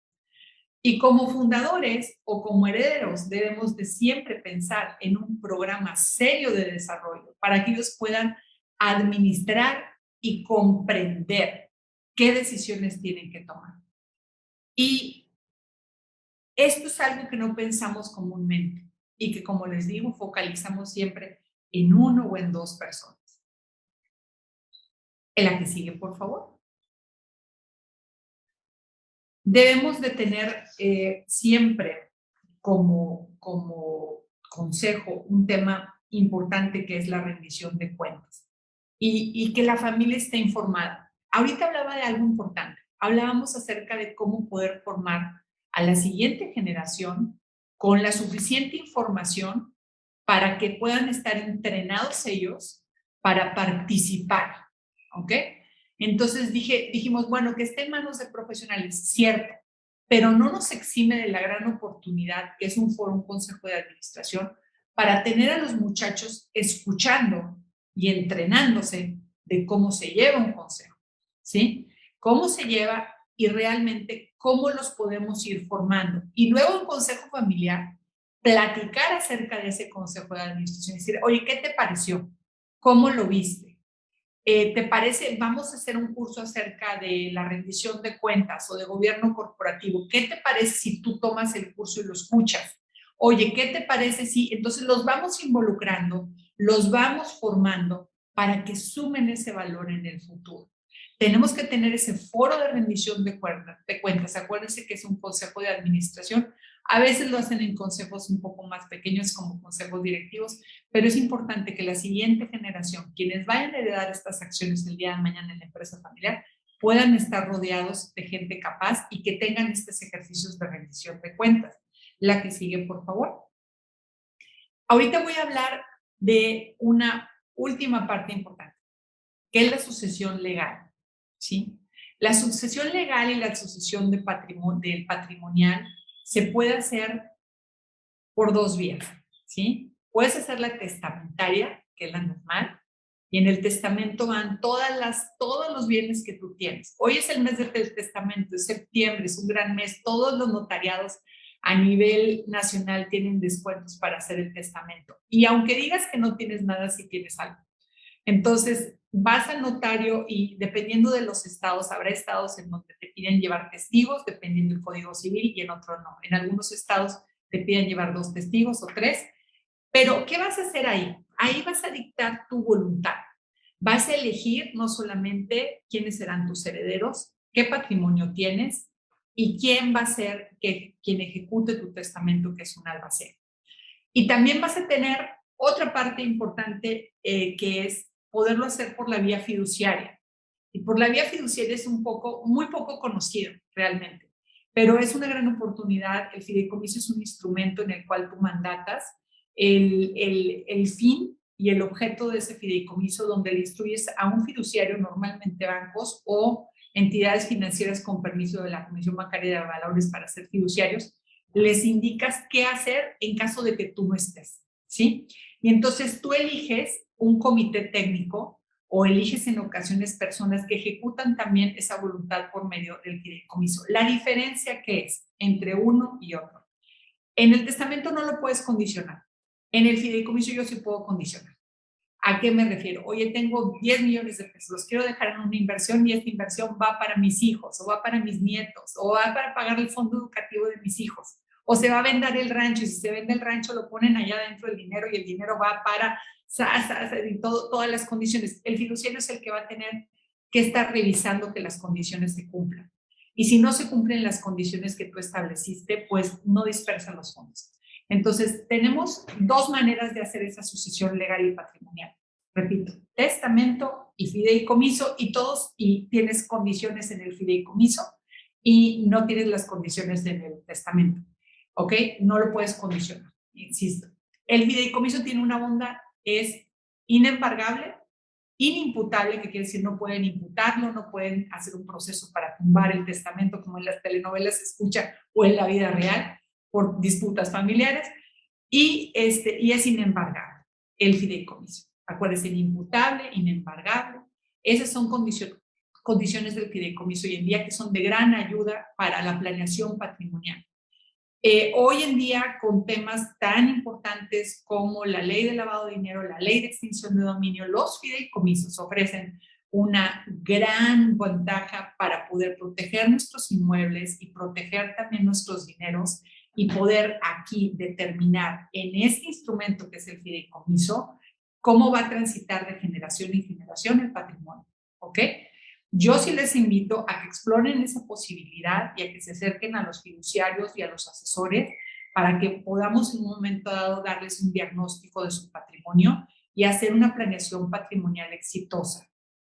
Y como fundadores o como herederos debemos de siempre pensar en un programa serio de desarrollo para que ellos puedan administrar y comprender qué decisiones tienen que tomar. Y esto es algo que no pensamos comúnmente y que, como les digo, focalizamos siempre en uno o en dos personas. En la que sigue, por favor. Debemos de tener siempre como consejo un tema importante que es la rendición de cuentas y que la familia esté informada. Ahorita hablaba de algo importante. Hablábamos acerca de cómo poder formar a la siguiente generación con la suficiente información para que puedan estar entrenados ellos para participar, ¿ok? Entonces dijimos, bueno, que esté en manos de profesionales, cierto, pero no nos exime de la gran oportunidad que es un foro, un consejo de administración, para tener a los muchachos escuchando y entrenándose de cómo se lleva un consejo, ¿sí? Cómo se lleva y realmente cómo los podemos ir formando. Y luego un consejo familiar, platicar acerca de ese consejo de administración, decir, oye, ¿qué te pareció? ¿Cómo lo viste? ¿Te parece? Vamos a hacer un curso acerca de la rendición de cuentas o de gobierno corporativo. ¿Qué te parece si tú tomas el curso y lo escuchas? Oye, ¿qué te parece si? Entonces los vamos involucrando, los vamos formando para que sumen ese valor en el futuro. Tenemos que tener ese foro de rendición de cuentas. Acuérdense que es un consejo de administración. A veces lo hacen en consejos un poco más pequeños como consejos directivos, pero es importante que la siguiente generación, quienes vayan a heredar estas acciones el día de mañana en la empresa familiar, puedan estar rodeados de gente capaz y que tengan estos ejercicios de rendición de cuentas. La que sigue, por favor. Ahorita voy a hablar de una última parte importante, que es la sucesión legal, ¿sí? La sucesión legal y la sucesión del patrimonial se puede hacer por dos vías, ¿sí? Puedes hacer la testamentaria, que es la normal, y en el testamento van todos los bienes que tú tienes. Hoy es el mes del testamento, es septiembre, es un gran mes, todos los notariados a nivel nacional tienen descuentos para hacer el testamento. Y aunque digas que no tienes nada, sí tienes algo. Entonces, vas al notario y dependiendo de los estados, habrá estados en donde te piden llevar testigos, dependiendo del Código Civil, y en otros no. En algunos estados te piden llevar 2 testigos o 3. Pero, ¿qué vas a hacer ahí? Ahí vas a dictar tu voluntad. Vas a elegir no solamente quiénes serán tus herederos, qué patrimonio tienes y quién va a ser quien ejecute tu testamento, que es un albacea. Y también vas a tener otra parte importante que es poderlo hacer por la vía fiduciaria. Y por la vía fiduciaria es muy poco conocido realmente, pero es una gran oportunidad. El fideicomiso es un instrumento en el cual tú mandatas el fin y el objeto de ese fideicomiso, donde le instruyes a un fiduciario, normalmente bancos o entidades financieras con permiso de la Comisión Bancaria de Valores para ser fiduciarios, les indicas qué hacer en caso de que tú no estés, ¿sí? Y entonces tú eliges un comité técnico o eliges en ocasiones personas que ejecutan también esa voluntad por medio del fideicomiso. La diferencia que es entre uno y otro. En el testamento no lo puedes condicionar. En el fideicomiso yo sí puedo condicionar. ¿A qué me refiero? Oye, tengo 10 millones de pesos, los quiero dejar en una inversión y esta inversión va para mis hijos, o va para mis nietos, o va para pagar el fondo educativo de mis hijos, o se va a vender el rancho, y si se vende el rancho lo ponen allá dentro del dinero y el dinero va para todas las condiciones. El fiduciario es el que va a tener que estar revisando que las condiciones se cumplan. Y si no se cumplen las condiciones que tú estableciste, pues no dispersan los fondos. Entonces, tenemos dos maneras de hacer esa sucesión legal y patrimonial. Repito, testamento y fideicomiso, y tienes condiciones en el fideicomiso y no tienes las condiciones en el testamento, ¿ok? No lo puedes condicionar, insisto. El fideicomiso tiene una bondad, es inembargable, inimputable, que quiere decir no pueden imputarlo, no pueden hacer un proceso para tumbar el testamento como en las telenovelas se escucha o en la vida real por disputas familiares, y es inembargable el fideicomiso. Acuérdense, inimputable, inembargable, esas son condiciones del fideicomiso hoy en día que son de gran ayuda para la planeación patrimonial. Hoy en día, con temas tan importantes como la ley de lavado de dinero, la ley de extinción de dominio, los fideicomisos ofrecen una gran ventaja para poder proteger nuestros inmuebles y proteger también nuestros dineros y poder aquí determinar en este instrumento que es el fideicomiso cómo va a transitar de generación en generación el patrimonio, ¿ok? Yo sí les invito a que exploren esa posibilidad y a que se acerquen a los fiduciarios y a los asesores para que podamos en un momento dado darles un diagnóstico de su patrimonio y hacer una planeación patrimonial exitosa.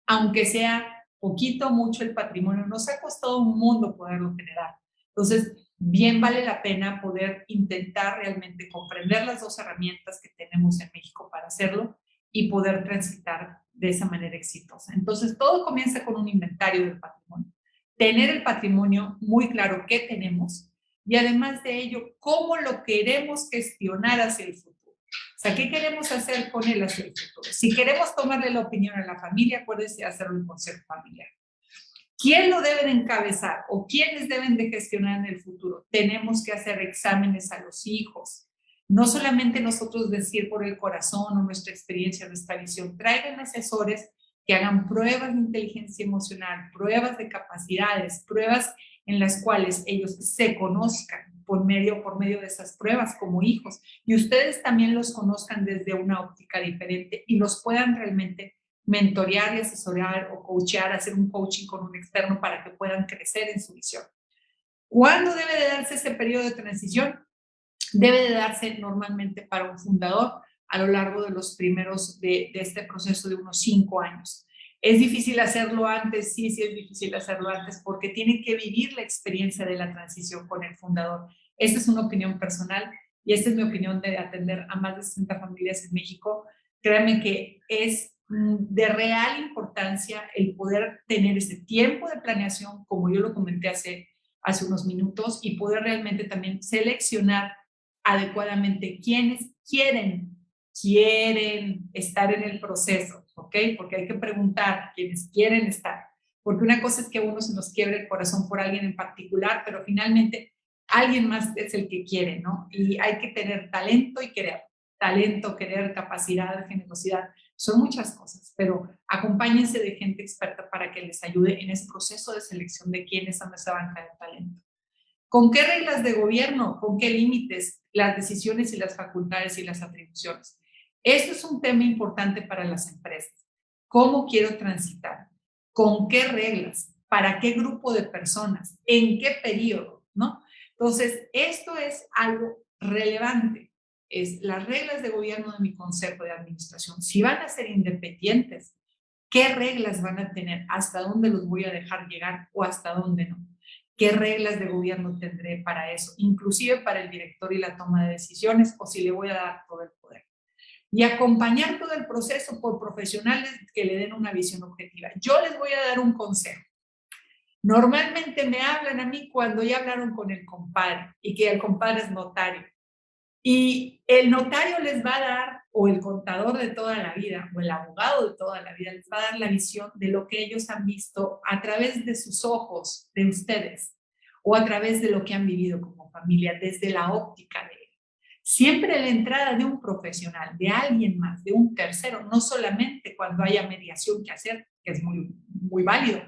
Aunque sea poquito o mucho el patrimonio, nos ha costado un mundo poderlo generar. Entonces, bien vale la pena poder intentar realmente comprender las dos herramientas que tenemos en México para hacerlo y poder transitar de esa manera exitosa. Entonces, todo comienza con un inventario del patrimonio. Tener el patrimonio muy claro qué tenemos y además de ello, cómo lo queremos gestionar hacia el futuro. O sea, ¿qué queremos hacer con él hacia el futuro? Si queremos tomarle la opinión a la familia, acuérdense de hacerlo en consejo familiar. ¿Quién lo debe de encabezar o quiénes deben de gestionar en el futuro? Tenemos que hacer exámenes a los hijos. No solamente nosotros decir por el corazón o nuestra experiencia, nuestra visión. Traigan asesores que hagan pruebas de inteligencia emocional, pruebas de capacidades, pruebas en las cuales ellos se conozcan por medio de esas pruebas como hijos y ustedes también los conozcan desde una óptica diferente y los puedan realmente mentorear y asesorar o coachear, hacer un coaching con un externo para que puedan crecer en su visión. ¿Cuándo debe de darse ese periodo de transición? Debe de darse normalmente para un fundador a lo largo de los primeros de este proceso de unos 5 años. ¿Es difícil hacerlo antes? Sí, sí es difícil hacerlo antes porque tienen que vivir la experiencia de la transición con el fundador. Esta es una opinión personal y esta es mi opinión de atender a más de 60 familias en México. Créanme que es de real importancia el poder tener ese tiempo de planeación, como yo lo comenté hace unos minutos, y poder realmente también seleccionar adecuadamente quienes quieren estar en el proceso, ¿ok? Porque hay que preguntar quienes quieren estar, porque una cosa es que a uno se nos quiebre el corazón por alguien en particular, pero finalmente alguien más es el que quiere, ¿no? Y hay que tener talento y querer, capacidad, generosidad, son muchas cosas, pero acompáñense de gente experta para que les ayude en ese proceso de selección de quiénes son esa banca de talento. ¿Con qué reglas de gobierno? ¿Con qué límites? Las decisiones y las facultades y las atribuciones. Esto es un tema importante para las empresas. ¿Cómo quiero transitar? ¿Con qué reglas? ¿Para qué grupo de personas? ¿En qué periodo? ¿No? Entonces, esto es algo relevante. Es las reglas de gobierno de mi consejo de administración. Si van a ser independientes, ¿qué reglas van a tener? ¿Hasta dónde los voy a dejar llegar o hasta dónde no? ¿Qué reglas de gobierno tendré para eso? Inclusive para el director y la toma de decisiones, o si le voy a dar todo el poder. Y acompañar todo el proceso por profesionales que le den una visión objetiva. Yo les voy a dar un consejo. Normalmente me hablan a mí cuando ya hablaron con el compadre y que el compadre es notario. Y el notario les va a dar, o el contador de toda la vida, o el abogado de toda la vida, les va a dar la visión de lo que ellos han visto a través de sus ojos, de ustedes, o a través de lo que han vivido como familia, desde la óptica de él. Siempre la entrada de un profesional, de alguien más, de un tercero, no solamente cuando haya mediación que hacer, que es muy, muy válido,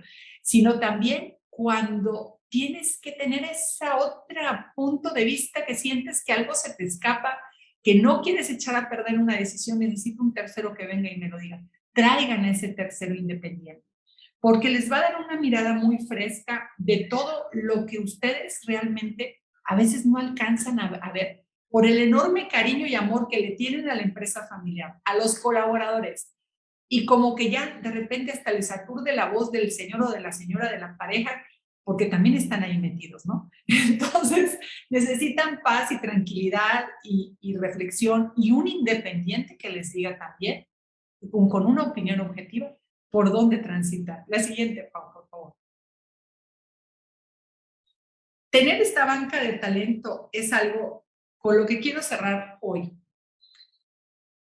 sino también cuando tienes que tener ese otro punto de vista que sientes que algo se te escapa, que no quieres echar a perder una decisión, necesito un tercero que venga y me lo diga. Traigan a ese tercero independiente, porque les va a dar una mirada muy fresca de todo lo que ustedes realmente a veces no alcanzan a ver, por el enorme cariño y amor que le tienen a la empresa familiar, a los colaboradores. y como que ya de repente hasta les aturde la voz del señor o de la señora de la pareja, porque también están ahí metidos, ¿no? Entonces necesitan paz y tranquilidad y reflexión y un independiente que les diga también, con una opinión objetiva, por dónde transitar. La siguiente, Pau, por favor. Tener esta banca de talento es algo con lo que quiero cerrar hoy.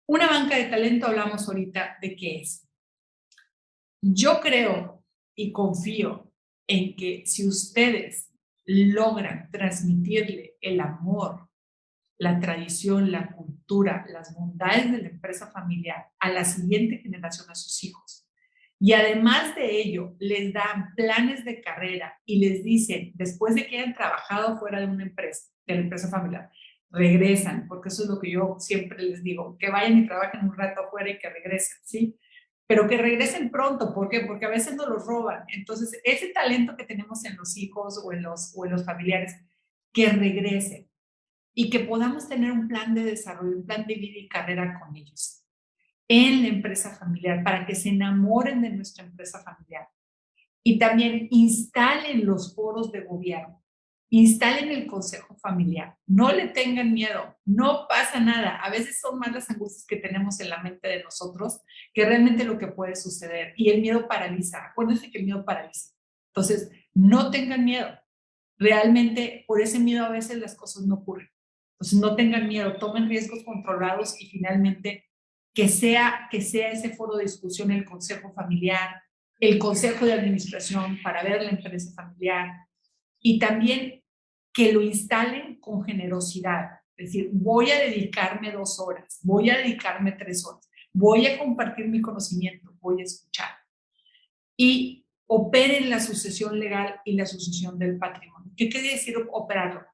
Una banca de talento, hablamos ahorita de qué es. Yo creo y confío en que si ustedes logran transmitirle el amor, la tradición, la cultura, las bondades de la empresa familiar a la siguiente generación, a sus hijos, y además de ello les dan planes de carrera y les dicen, después de que hayan trabajado fuera de una empresa, de la empresa familiar, regresan, porque eso es lo que yo siempre les digo, que vayan y trabajen un rato afuera y que regresen, ¿sí? Pero que regresen pronto. ¿Por qué? Porque a veces nos los roban. Entonces, ese talento que tenemos en los hijos o en los familiares, que regresen y que podamos tener un plan de desarrollo, un plan de vida y carrera con ellos en la empresa familiar, para que se enamoren de nuestra empresa familiar. Y también instalen los foros de gobierno, instalen el consejo familiar, no le tengan miedo, no pasa nada. A veces son más las angustias que tenemos en la mente de nosotros que realmente lo que puede suceder. Y el miedo paraliza, acuérdense que el miedo paraliza. Entonces, no tengan miedo. Realmente, por ese miedo a veces las cosas no ocurren. Entonces, no tengan miedo, tomen riesgos controlados y finalmente que sea ese foro de discusión el consejo familiar, el consejo de administración para ver la empresa familiar, y también que lo instalen con generosidad. Es decir, voy a dedicarme 2 horas, voy a dedicarme 3 horas, voy a compartir mi conocimiento, voy a escuchar. Y operen la sucesión legal y la sucesión del patrimonio. ¿Qué quiere decir operarlo?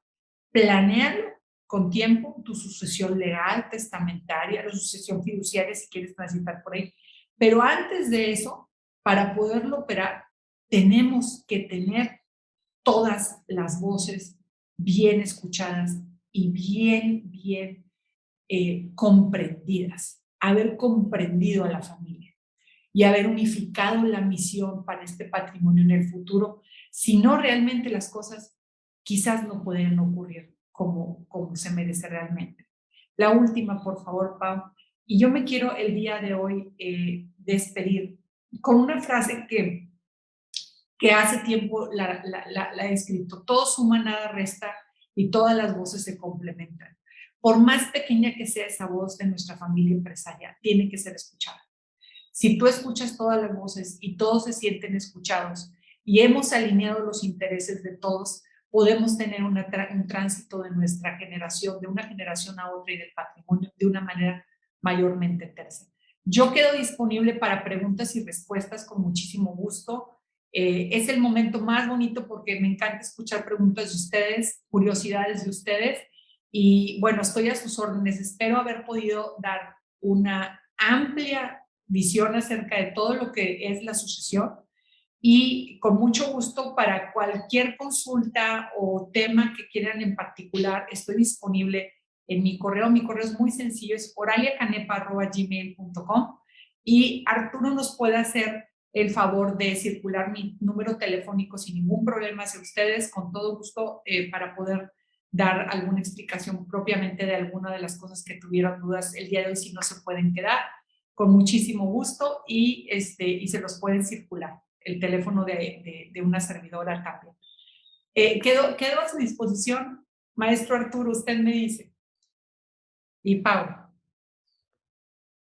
Planearlo con tiempo, tu sucesión legal, testamentaria, la sucesión fiduciaria si quieres transitar por ahí. Pero antes de eso, para poderlo operar, tenemos que tener todas las voces bien escuchadas y bien comprendidas. Haber comprendido a la familia y haber unificado la misión para este patrimonio en el futuro. Si no, realmente las cosas quizás no pueden ocurrir como se merece realmente. La última, por favor, Pau. Y yo me quiero el día de hoy despedir con una frase que hace tiempo la he escrito. Todo suma, nada resta y todas las voces se complementan. Por más pequeña que sea esa voz de nuestra familia empresarial, tiene que ser escuchada. Si tú escuchas todas las voces y todos se sienten escuchados y hemos alineado los intereses de todos, podemos tener un tránsito de nuestra generación, de una generación a otra y del patrimonio de una manera mayormente tersa. Yo quedo disponible para preguntas y respuestas con muchísimo gusto. Es el momento más bonito porque me encanta escuchar preguntas de ustedes, curiosidades de ustedes. Y bueno, estoy a sus órdenes. Espero haber podido dar una amplia visión acerca de todo lo que es la sucesión y con mucho gusto para cualquier consulta o tema que quieran en particular, estoy disponible en mi correo. Mi correo es muy sencillo, es oraliacanepa@gmail.com, y Arturo nos puede hacer el favor de circular mi número telefónico sin ningún problema hacia ustedes, con todo gusto, para poder dar alguna explicación propiamente de alguna de las cosas que tuvieron dudas el día de hoy, si no se pueden quedar, con muchísimo gusto, y se los pueden circular el teléfono de una servidora Tapia. Quedo a su disposición, maestro Arturo, usted me dice. Y Pau,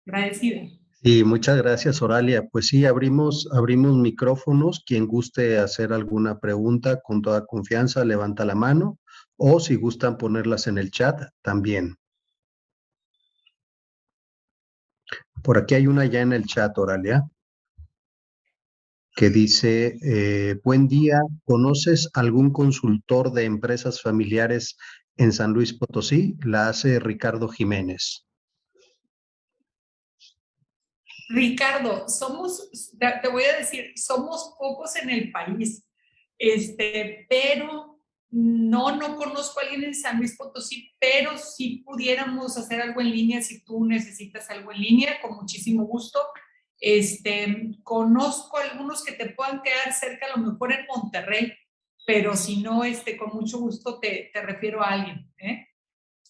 agradecida. Y muchas gracias, Oralia. Pues sí, abrimos micrófonos. Quien guste hacer alguna pregunta, con toda confianza, levanta la mano, o si gustan ponerlas en el chat, también. Por aquí hay una ya en el chat, Oralia, que dice, buen día, ¿conoces algún consultor de empresas familiares en San Luis Potosí? La hace Ricardo Jiménez. Ricardo, te voy a decir, somos pocos en el país, pero no conozco a alguien en San Luis Potosí, pero si pudiéramos hacer algo en línea, si tú necesitas algo en línea, con muchísimo gusto. Conozco algunos que te puedan quedar cerca, a lo mejor en Monterrey, pero si no, con mucho gusto te refiero a alguien, ¿eh?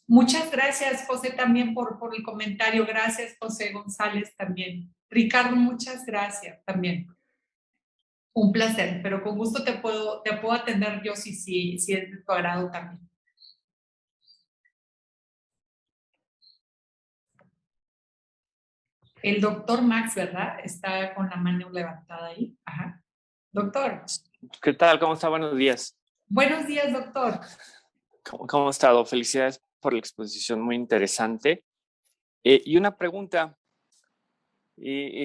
Muchas gracias, José, también por el comentario. Gracias, José González, también. Ricardo, muchas gracias también. Un placer, pero con gusto te puedo atender yo si es de tu agrado también. El doctor Max, ¿verdad? Está con la mano levantada ahí. Ajá. Doctor. ¿Qué tal? ¿Cómo está? Buenos días. Buenos días, doctor. ¿Cómo ha estado? Felicidades por la exposición, muy interesante. Y una pregunta,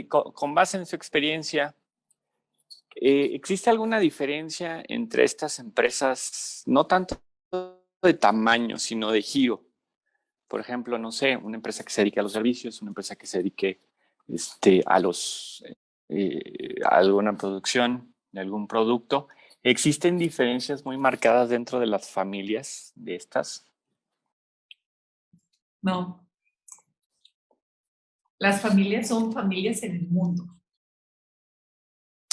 con base en su experiencia, ¿existe alguna diferencia entre estas empresas, no tanto de tamaño, sino de giro? Por ejemplo, no sé, una empresa que se dedique a los servicios, una empresa que se dedique a alguna producción de algún producto. ¿Existen diferencias muy marcadas dentro de las familias de estas? No. Las familias son familias en el mundo.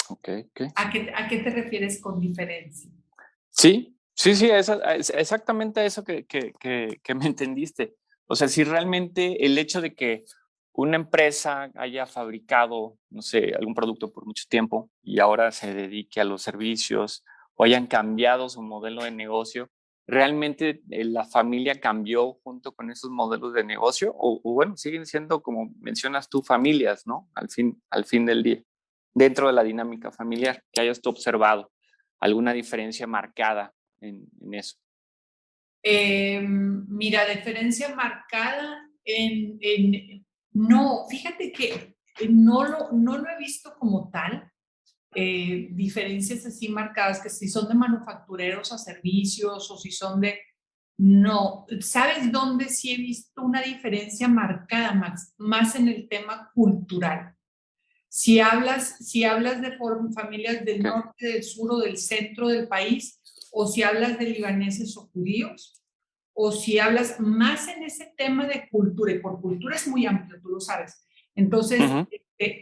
Okay. ¿A qué te refieres con diferencia? Sí, es exactamente eso que me entendiste. O sea, si realmente el hecho de que una empresa haya fabricado, no sé, algún producto por mucho tiempo y ahora se dedique a los servicios o hayan cambiado su modelo de negocio, ¿realmente la familia cambió junto con esos modelos de negocio? O bueno, siguen siendo, como mencionas tú, familias, ¿no? Al fin del día, dentro de la dinámica familiar, que hayas tú observado alguna diferencia marcada en eso. Mira, diferencia marcada no, fíjate que no lo he visto como tal. Diferencias así marcadas, que si son de manufactureros a servicios o si son de... No, ¿sabes dónde sí he visto una diferencia marcada, Max? Más en el tema cultural. Si hablas de familias del norte, del sur o del centro del país, o si hablas de libaneses o judíos, o si hablas más en ese tema de cultura, y por cultura es muy amplio, tú lo sabes. Entonces,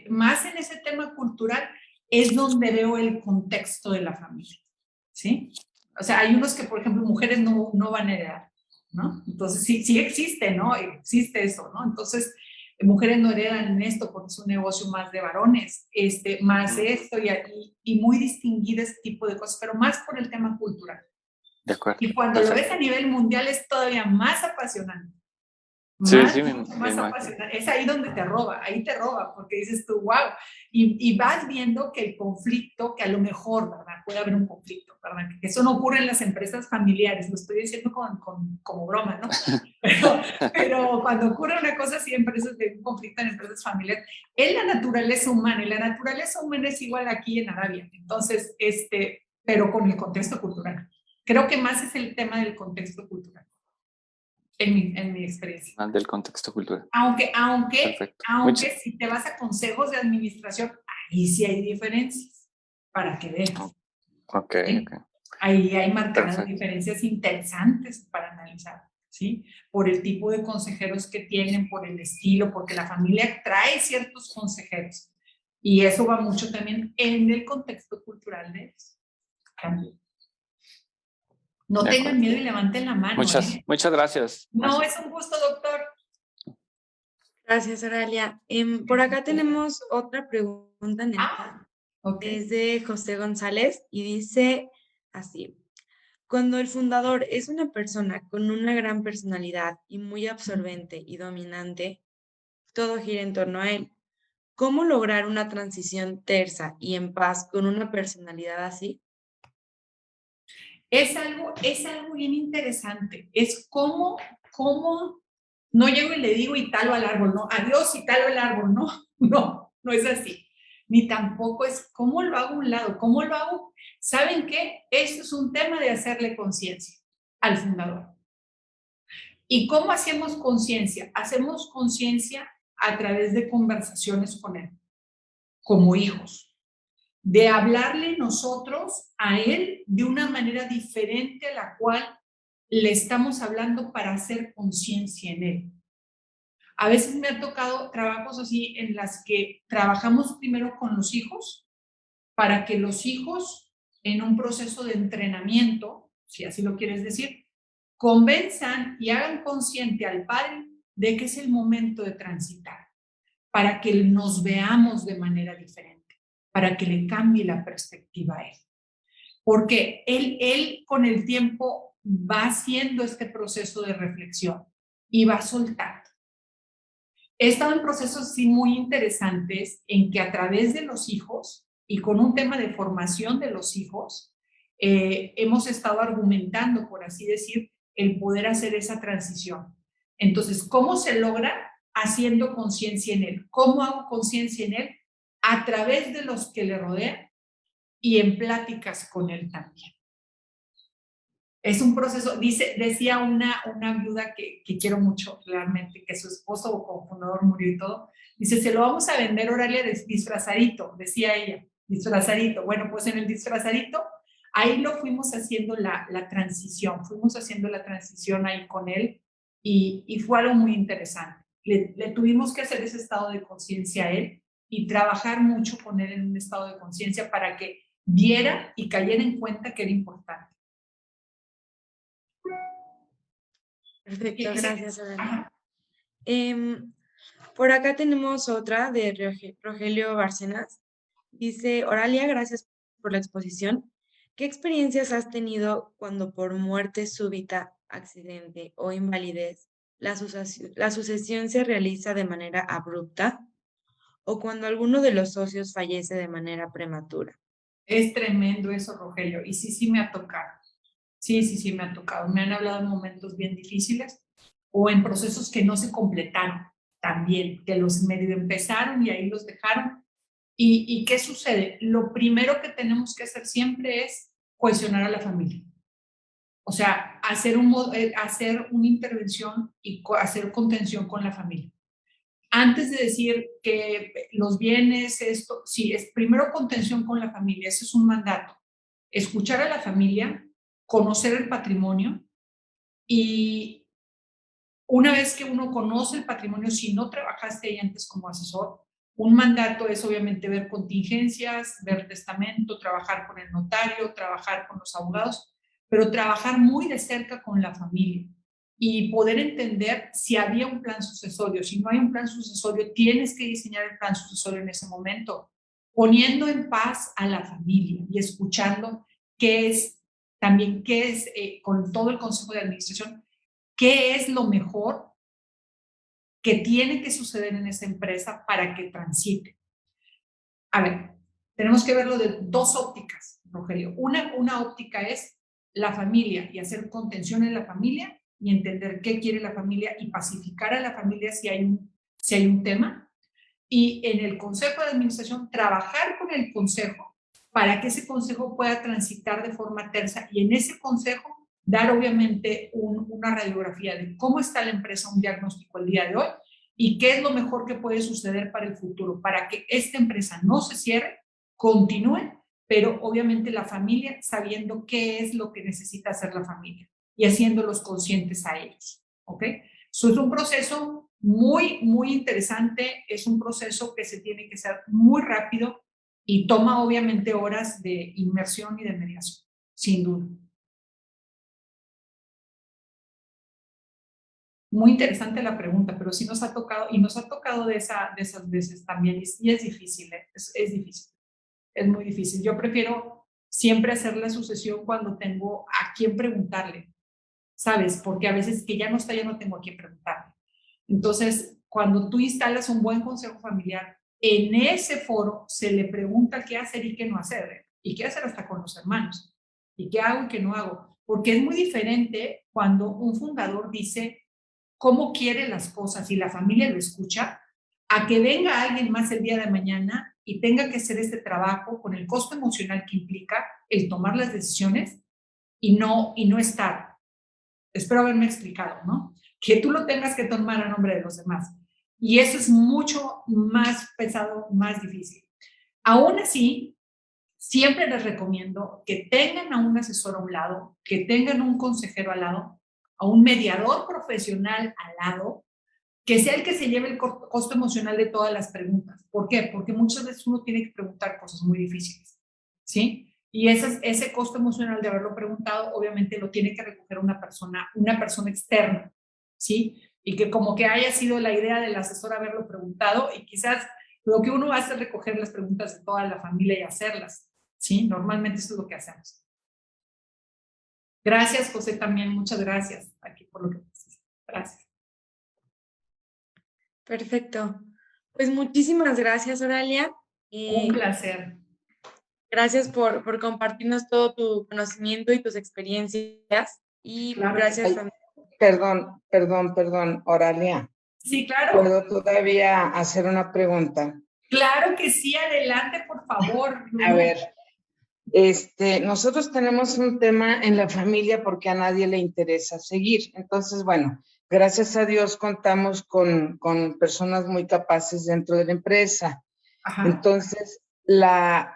más en ese tema cultural es donde veo el contexto de la familia, ¿sí? O sea, hay unos que, por ejemplo, mujeres no van a heredar, ¿no? Entonces, sí existe, ¿no? Existe eso, ¿no? Entonces, mujeres no heredan en esto porque es un negocio más de varones, más esto y muy distinguido ese tipo de cosas, pero más por el tema cultural. De acuerdo. Y cuando lo ves a nivel mundial es todavía más apasionante. Sí, Más apasionante. Es ahí donde te roba, porque dices tú, wow. Y vas viendo que el conflicto, que a lo mejor, ¿verdad? Puede haber un conflicto, ¿verdad? Que eso no ocurre en las empresas familiares, lo estoy diciendo como broma, ¿no? Pero cuando ocurre una cosa así, un conflicto en empresas familiares, es la naturaleza humana, y la naturaleza humana es igual aquí en Arabia. Entonces, pero con el contexto cultural. Creo que más es el tema del contexto cultural. En mi experiencia. Del contexto cultural. Aunque si te vas a consejos de administración, ahí sí hay diferencias, para que veas. Okay. Ahí hay marcadas diferencias interesantes para analizar, ¿sí? Por el tipo de consejeros que tienen, por el estilo, porque la familia trae ciertos consejeros. Y eso va mucho también en el contexto cultural de ellos. También. No tengan miedo y levanten la mano. Muchas gracias. No, es un gusto, doctor. Gracias, Aralia. Por acá tenemos otra pregunta, neta. Es de José González y dice así: cuando el fundador es una persona con una gran personalidad y muy absorbente y dominante, todo gira en torno a él. ¿Cómo lograr una transición tersa y en paz con una personalidad así? Es algo bien interesante. Es cómo no llego y le digo y talo al árbol, no, adiós y talo al árbol, no es así. Ni tampoco es cómo lo hago a un lado, cómo lo hago. ¿Saben qué? Esto es un tema de hacerle conciencia al fundador. ¿Y cómo hacemos conciencia? Hacemos conciencia a través de conversaciones con él, como hijos. De hablarle nosotros a él de una manera diferente a la cual le estamos hablando para hacer conciencia en él. A veces me ha tocado trabajos así en las que trabajamos primero con los hijos para que los hijos en un proceso de entrenamiento, si así lo quieres decir, convenzan y hagan consciente al padre de que es el momento de transitar, para que nos veamos de manera diferente, para que le cambie la perspectiva a él. Porque él con el tiempo va haciendo este proceso de reflexión y va soltando. He estado en procesos sí muy interesantes en que a través de los hijos y con un tema de formación de los hijos, hemos estado argumentando, por así decir, el poder hacer esa transición. Entonces, ¿cómo se logra? Haciendo conciencia en él. ¿Cómo hago conciencia en él? A través de los que le rodean y en pláticas con él también. Es un proceso, decía una viuda que quiero mucho realmente, que su esposo o cofundador murió y todo, dice, se lo vamos a vender Oralia disfrazadito, decía ella, disfrazadito. Bueno, pues en el disfrazadito, ahí lo fuimos haciendo la transición ahí con él y fue algo muy interesante. Le tuvimos que hacer ese estado de conciencia a él y trabajar mucho con él en un estado de conciencia para que viera y cayera en cuenta que era importante. Perfecto, gracias, Oralia. Por acá tenemos otra de Rogelio Bárcenas. Dice, Oralia, gracias por la exposición. ¿Qué experiencias has tenido cuando por muerte súbita, accidente o invalidez la sucesión se realiza de manera abrupta o cuando alguno de los socios fallece de manera prematura? Es tremendo eso, Rogelio, y sí me ha tocado. Sí me ha tocado. Me han hablado en momentos bien difíciles o en procesos que no se completaron también, que los medio empezaron y ahí los dejaron. ¿Y qué sucede? Lo primero que tenemos que hacer siempre es cohesionar a la familia. O sea, hacer una intervención y hacer contención con la familia. Antes de decir que los bienes, esto, sí, es primero contención con la familia, ese es un mandato. Escuchar a la familia, conocer el patrimonio y una vez que uno conoce el patrimonio, si no trabajaste ahí antes como asesor, un mandato es obviamente ver contingencias, ver testamento, trabajar con el notario, trabajar con los abogados, pero trabajar muy de cerca con la familia y poder entender si había un plan sucesorio. Si no hay un plan sucesorio, tienes que diseñar el plan sucesorio en ese momento, poniendo en paz a la familia y escuchando qué es, con todo el consejo de administración, qué es lo mejor que tiene que suceder en esa empresa para que transite. A ver, tenemos que verlo de dos ópticas, Rogelio. Una óptica es la familia y hacer contención en la familia y entender qué quiere la familia y pacificar a la familia si hay un tema. Y en el consejo de administración, trabajar con el consejo para que ese consejo pueda transitar de forma tersa y en ese consejo dar obviamente una radiografía de cómo está la empresa, un diagnóstico el día de hoy y qué es lo mejor que puede suceder para el futuro, para que esta empresa no se cierre, continúe, pero obviamente la familia sabiendo qué es lo que necesita hacer la familia y haciéndolos conscientes a ellos, ¿ok? Eso es un proceso muy, muy interesante, es un proceso que se tiene que hacer muy rápido y toma obviamente horas de inmersión y de mediación, sin duda. Muy interesante la pregunta, pero sí nos ha tocado, y nos ha tocado de esas veces también, y es difícil, es difícil, es muy difícil. Yo prefiero siempre hacer la sucesión cuando tengo a quién preguntarle, ¿sabes? Porque a veces que ya no está, ya no tengo a quién preguntarle. Entonces, cuando tú instalas un buen consejo familiar, en ese foro se le pregunta qué hacer y qué no hacer, y qué hacer hasta con los hermanos, y qué hago y qué no hago, porque es muy diferente cuando un fundador dice cómo quiere las cosas y la familia lo escucha, a que venga alguien más el día de mañana y tenga que hacer este trabajo con el costo emocional que implica el tomar las decisiones y no estar. Espero haberme explicado, ¿no? Que tú lo tengas que tomar a nombre de los demás. Y eso es mucho más pesado, más difícil. Aún así, siempre les recomiendo que tengan a un asesor a un lado, que tengan un consejero al lado, a un mediador profesional al lado, que sea el que se lleve el costo emocional de todas las preguntas. ¿Por qué? Porque muchas veces uno tiene que preguntar cosas muy difíciles, ¿sí? Y ese costo emocional de haberlo preguntado, obviamente lo tiene que recoger una persona externa, ¿sí? Y que como que haya sido la idea del asesor haberlo preguntado, y quizás lo que uno hace es recoger las preguntas de toda la familia y hacerlas, ¿sí? Normalmente eso es lo que hacemos. Gracias, José, también, muchas gracias aquí por lo que dices. Gracias. Perfecto. Pues muchísimas gracias, Oralia. Un placer. Gracias por compartirnos todo tu conocimiento y tus experiencias. Y Claro. gracias Ay, también. perdón, Oralia. Sí, claro. ¿Puedo todavía hacer una pregunta? Claro que sí, adelante, por favor. A ver, nosotros tenemos un tema en la familia porque a nadie le interesa seguir. Entonces, bueno, gracias a Dios contamos con personas muy capaces dentro de la empresa. Ajá. Entonces, la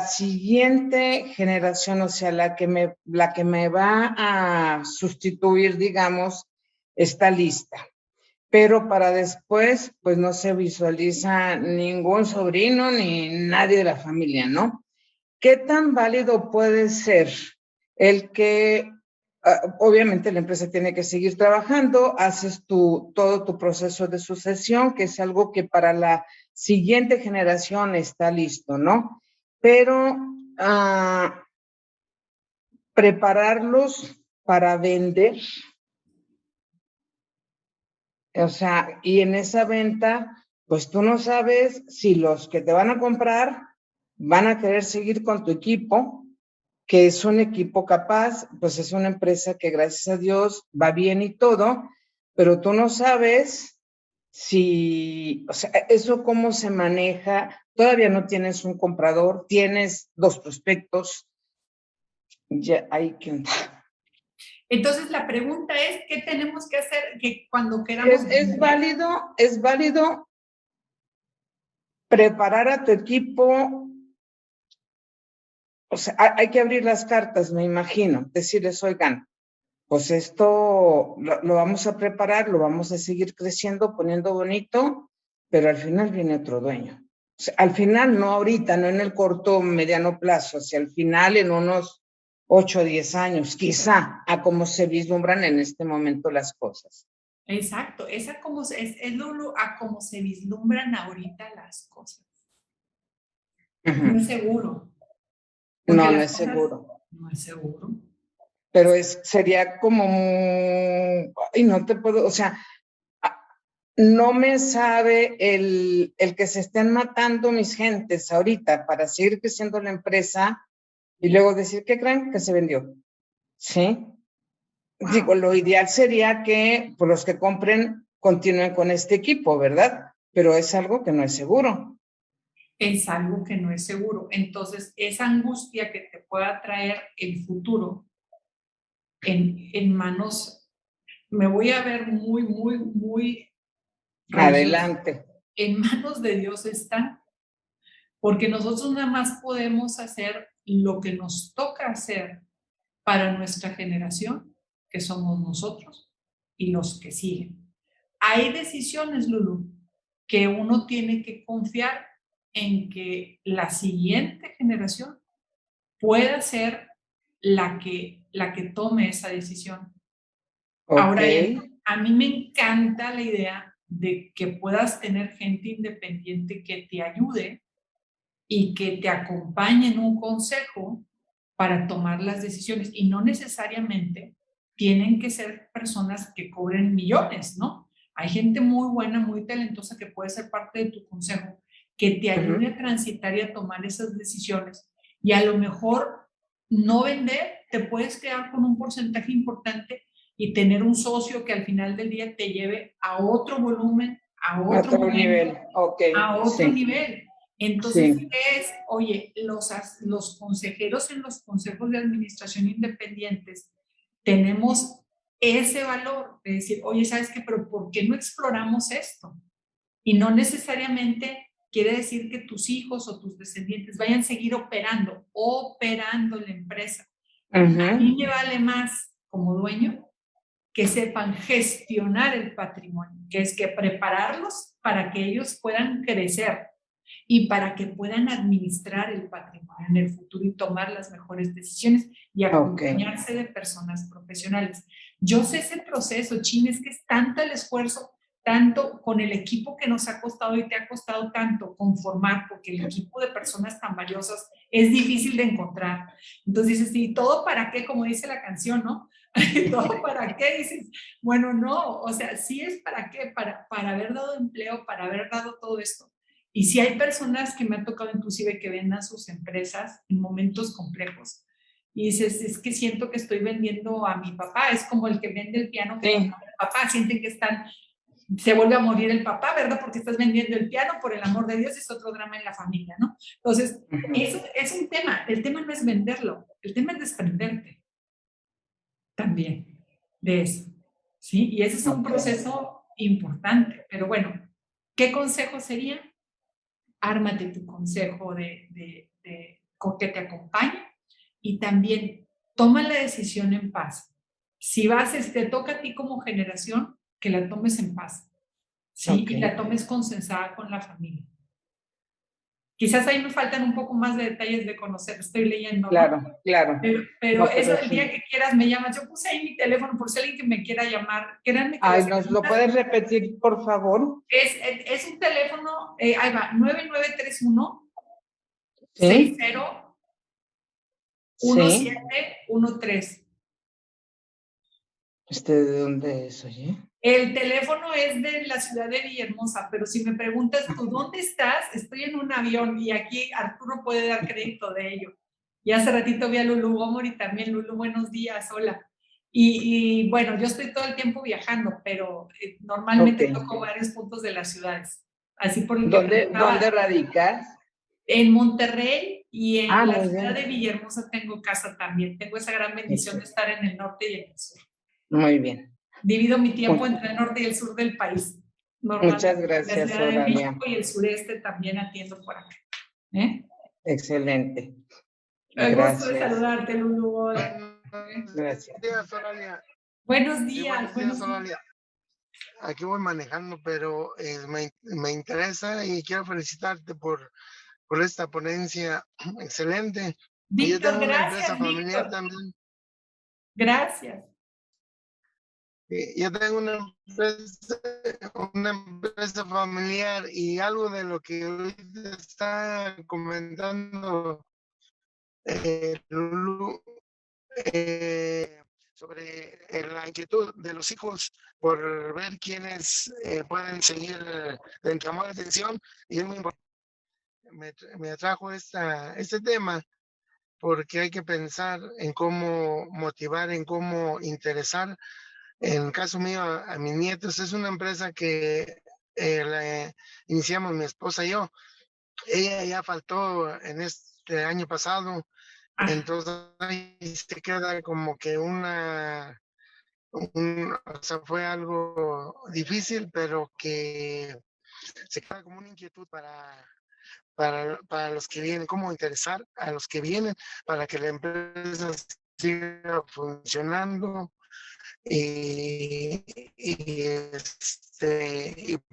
siguiente generación, o sea, la que me va a sustituir, digamos, está lista. Pero para después, pues no se visualiza ningún sobrino ni nadie de la familia, ¿no? ¿Qué tan válido puede ser el que, obviamente la empresa tiene que seguir trabajando, haces todo tu proceso de sucesión, que es algo que para la siguiente generación está listo, ¿no? Pero prepararlos para vender, o sea, y en esa venta, pues tú no sabes si los que te van a comprar van a querer seguir con tu equipo, que es un equipo capaz, pues es una empresa que gracias a Dios va bien y todo, pero tú no sabes si, o sea, eso cómo se maneja. Todavía no tienes un comprador, tienes 2 prospectos, ya hay que... Entonces la pregunta es, ¿qué tenemos que hacer que cuando queramos? Es válido preparar a tu equipo. O sea, hay que abrir las cartas, me imagino, decirles, oigan, pues esto lo vamos a preparar, lo vamos a seguir creciendo, poniendo bonito, pero al final viene otro dueño. O sea, al final, no ahorita, no en el corto o mediano plazo, hacia el final en unos 8 o 10 años, quizá, a cómo se vislumbran en este momento las cosas. Exacto, es a cómo se vislumbran ahorita las cosas. No es seguro. No es seguro. No es seguro. Pero sería como, y no te puedo, o sea, no me sabe el que se estén matando mis gentes ahorita para seguir creciendo la empresa y luego decir, ¿qué creen? Que se vendió. ¿Sí? Wow. Digo, lo ideal sería que pues, los que compren continúen con este equipo, ¿verdad? Pero es algo que no es seguro. Es algo que no es seguro. Entonces, esa angustia que te pueda traer el futuro en manos, me voy a ver muy adelante. En manos de Dios está, porque nosotros nada más podemos hacer lo que nos toca hacer para nuestra generación, que somos nosotros y los que siguen. Hay decisiones, Lulu, que uno tiene que confiar en que la siguiente generación pueda ser la que tome esa decisión. Okay. Ahora, a mí me encanta la idea de que puedas tener gente independiente que te ayude y que te acompañe en un consejo para tomar las decisiones. Y no necesariamente tienen que ser personas que cobren millones, ¿no? Hay gente muy buena, muy talentosa que puede ser parte de tu consejo, que te ayude a transitar y a tomar esas decisiones. Y a lo mejor no vender, te puedes quedar con un porcentaje importante y tener un socio que al final del día te lleve a otro volumen, a otro momento, nivel, okay. A otro nivel. Entonces, oye, los consejeros en los consejos de administración independientes tenemos ese valor de decir, oye, ¿sabes qué? Pero ¿por qué no exploramos esto? Y no necesariamente quiere decir que tus hijos o tus descendientes vayan a seguir operando la empresa. A mí me vale más como dueño que sepan gestionar el patrimonio, que es que prepararlos para que ellos puedan crecer y para que puedan administrar el patrimonio en el futuro y tomar las mejores decisiones y acompañarse de personas profesionales. Yo sé ese proceso, Chin, es que es tanto el esfuerzo, tanto con el equipo que nos ha costado y te ha costado tanto conformar, porque el equipo de personas tan valiosas es difícil de encontrar. Entonces dices, ¿y todo para qué? Como dice la canción, ¿no? ¿Todo para qué? Dices, bueno, no, o sea, sí es para qué, para haber dado empleo, para haber dado todo esto. Y sí hay personas que me ha tocado inclusive que vendan sus empresas en momentos complejos. Y dices, es que siento que estoy vendiendo a mi papá, es como el que vende el piano que sí. Papá, sienten que están, se vuelve a morir el papá, ¿verdad? Porque estás vendiendo el piano, por el amor de Dios, es otro drama en la familia, ¿no? Entonces, eso es un tema, el tema no es venderlo, el tema es desprenderte también de eso, ¿sí? Y ese es un proceso importante, pero bueno, ¿qué consejo sería? Ármate tu consejo con que te acompañe y también toma la decisión en paz. Si vas, te toca a ti como generación, que la tomes en paz, ¿sí? Y la tomes consensada con la familia. Quizás ahí me faltan un poco más de detalles de conocer, estoy leyendo, ¿no? Claro, claro. Pero eso el día que quieras me llamas. Yo puse ahí mi teléfono por si alguien que me quiera llamar. Créanme que ay, ¿nos lo puedes repetir, por favor? Es un teléfono, ahí va, 9931 ¿Sí? 60 ¿Sí? 1713. ¿De dónde es, oye? El teléfono es de la ciudad de Villahermosa, pero si me preguntas tú dónde estás, estoy en un avión y aquí Arturo puede dar crédito de ello. Y hace ratito vi a Lulu Gómez y también Lulu, buenos días, hola. Y bueno, yo estoy todo el tiempo viajando, pero normalmente toco varios puntos de las ciudades. Así por el que ¿Dónde radicas? En Monterrey y en la ciudad de Villahermosa tengo casa también. Tengo esa gran bendición de estar en el norte y en el sur. Muy bien. Divido mi tiempo entre el norte y el sur del país. Muchas gracias, la Ciudad de Oralia. México y el sureste también atiendo por acá. Excelente. Gracias. Gusto de saludarte, Lulu. Gracias. Buenos días, Oralia. Buenos días. Buenos días, Oralia. Aquí voy manejando, pero me interesa y quiero felicitarte por esta ponencia excelente. Víctor, yo tengo gracias, una empresa familiar Víctor. también. Gracias. Yo tengo una empresa familiar y algo de lo que ahorita está comentando Lulu, sobre la inquietud de los hijos por ver quiénes pueden seguir el llamado de atención, y es muy importante. Me atrajo este tema porque hay que pensar en cómo motivar, en cómo interesar. En el caso mío, a mis nietos, es una empresa que la iniciamos mi esposa y yo. Ella ya faltó en este año pasado, entonces ahí se queda como que o sea, fue algo difícil, pero que se queda como una inquietud para los que vienen, cómo interesar a los que vienen para que la empresa siga funcionando y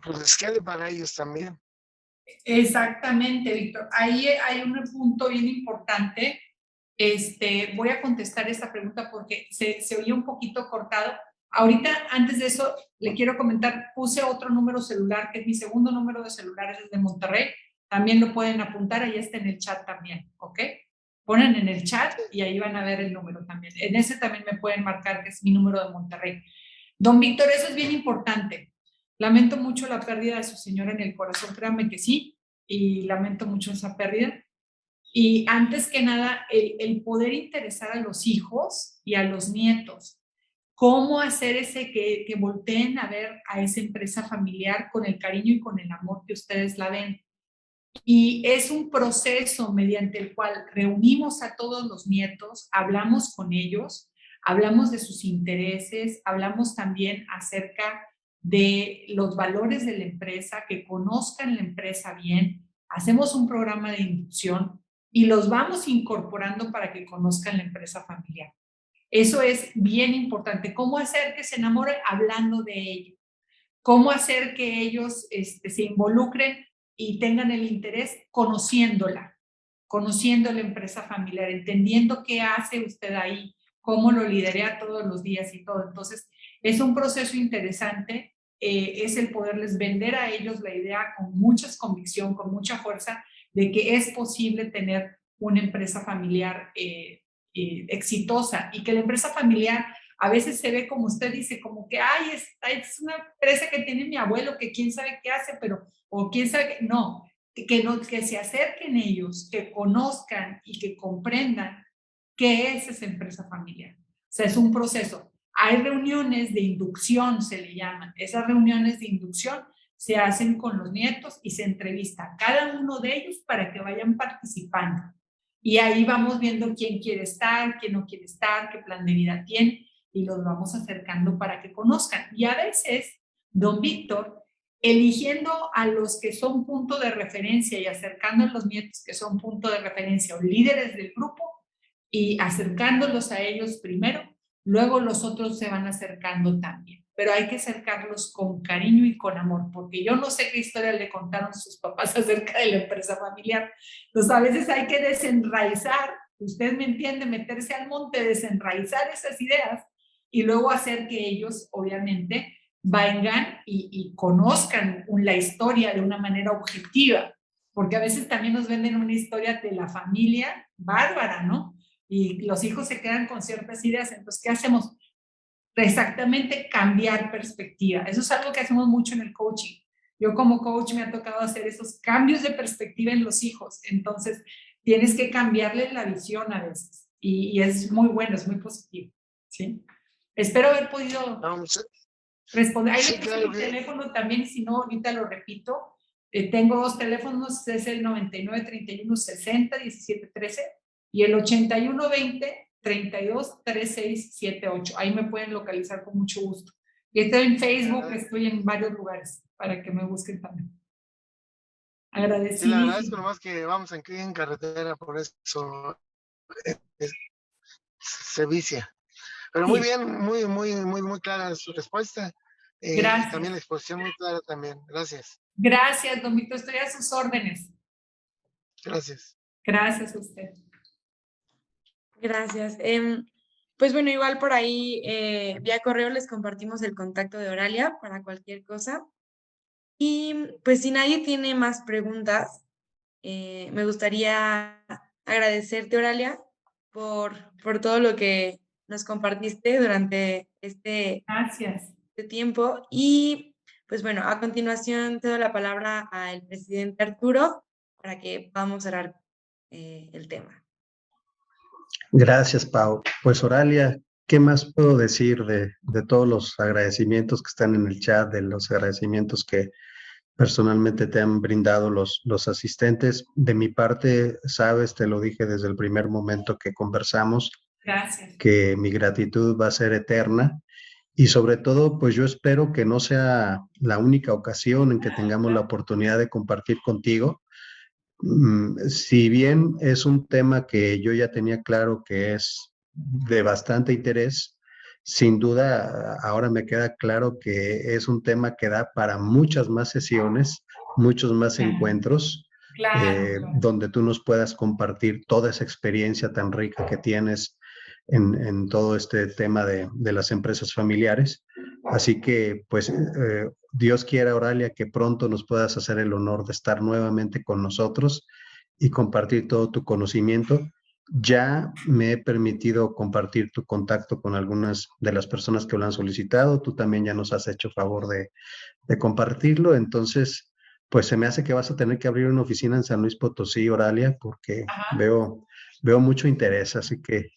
pues quede para ellos también. Exactamente, Víctor. Ahí hay un punto bien importante. Voy a contestar esta pregunta porque se oía un poquito cortado. Ahorita, antes de eso, le quiero comentar, puse otro número celular, que es mi segundo número de celular, es el de Monterrey. También lo pueden apuntar, ahí está en el chat también, ¿ok? Ponen en el chat y ahí van a ver el número también. En ese también me pueden marcar que es mi número de Monterrey. Don Víctor, eso es bien importante. Lamento mucho la pérdida de su señora en el corazón, créanme que sí, y lamento mucho esa pérdida. Y antes que nada, el poder interesar a los hijos y a los nietos. ¿Cómo hacer que volteen a ver a esa empresa familiar con el cariño y con el amor que ustedes la ven? Y es un proceso mediante el cual reunimos a todos los nietos, hablamos con ellos, hablamos de sus intereses, hablamos también acerca de los valores de la empresa, que conozcan la empresa bien, hacemos un programa de inducción y los vamos incorporando para que conozcan la empresa familiar. Eso es bien importante. ¿Cómo hacer que se enamoren? Hablando de ello. ¿Cómo hacer que ellos se involucren y tengan el interés? Conociéndola, conociendo la empresa familiar, entendiendo qué hace usted ahí, cómo lo lidera todos los días y todo. Entonces, es un proceso interesante, es el poderles vender a ellos la idea con mucha convicción, con mucha fuerza, de que es posible tener una empresa familiar exitosa y que la empresa familiar a veces se ve como usted dice, como que, ay, es una empresa que tiene mi abuelo, que quién sabe qué hace, pero, o quién sabe qué, no, que se acerquen ellos, que conozcan y que comprendan qué es esa empresa familiar. O sea, es un proceso. Hay reuniones de inducción, se le llaman. Esas reuniones de inducción se hacen con los nietos y se entrevista a cada uno de ellos para que vayan participando. Y ahí vamos viendo quién quiere estar, quién no quiere estar, qué plan de vida tiene, y los vamos acercando para que conozcan. Y a veces, don Víctor, eligiendo a los que son punto de referencia y acercando a los nietos que son punto de referencia o líderes del grupo y acercándolos a ellos primero, luego los otros se van acercando también. Pero hay que acercarlos con cariño y con amor, porque yo no sé qué historia le contaron sus papás acerca de la empresa familiar. Entonces, a veces hay que desenraizar, usted me entiende, meterse al monte, desenraizar esas ideas y luego hacer que ellos, obviamente, vengan y conozcan la historia de una manera objetiva, porque a veces también nos venden una historia de la familia bárbara, ¿no? Y los hijos se quedan con ciertas ideas, entonces, ¿qué hacemos? Exactamente cambiar perspectiva. Eso es algo que hacemos mucho en el coaching. Yo como coach me ha tocado hacer esos cambios de perspectiva en los hijos, entonces tienes que cambiarles la visión a veces y es muy bueno, es muy positivo, ¿sí? Espero haber podido responder. Ahí Sí, le puse claro mi que teléfono también, si no, ahorita lo repito. Tengo dos teléfonos, es el 99 31 60 17 13 y el 81 20 32 36 78. Ahí me pueden localizar con mucho gusto. Y estoy en Facebook, estoy en varios lugares para que me busquen también. sí, le agradezco Agradecidísimo. nomás que vamos aquí en carretera, por eso se vicia. Pero muy Sí, bien, muy clara su respuesta. Y también gracias. la exposición muy clara también. Gracias, Gracias, don Víctor, estoy a sus órdenes. gracias. Gracias a usted. Gracias. Pues bueno, igual por ahí vía correo les compartimos el contacto de Oralia para cualquier cosa. Y pues si nadie tiene más preguntas, me gustaría agradecerte, Oralia, por todo lo que nos compartiste durante este Gracias. tiempo. Y pues bueno, a continuación te doy la palabra al presidente Arturo para que podamos cerrar el tema. Gracias, Pau. Pues Oralia, ¿qué más puedo decir de todos los agradecimientos que están en el chat, de los agradecimientos que personalmente te han brindado los asistentes? De mi parte, sabes, te lo dije desde el primer momento que conversamos, Gracias. que mi gratitud va a ser eterna y sobre todo, pues yo espero que no sea la única ocasión en que tengamos la oportunidad de compartir contigo. Si bien es un tema que yo ya tenía claro que es de bastante interés, sin duda ahora me queda claro que es un tema que da para muchas más sesiones, muchos más encuentros, Claro. donde tú nos puedas compartir toda esa experiencia tan rica que tienes en todo este tema de las empresas familiares. Así que, pues, Dios quiera, Oralia, que pronto nos puedas hacer el honor de estar nuevamente con nosotros y compartir todo tu conocimiento. Ya me he permitido compartir tu contacto con algunas de las personas que lo han solicitado. Tú también ya nos has hecho favor de compartirlo. Entonces, pues se me hace que vas a tener que abrir una oficina en San Luis Potosí, Oralia, porque veo mucho interés. Así que,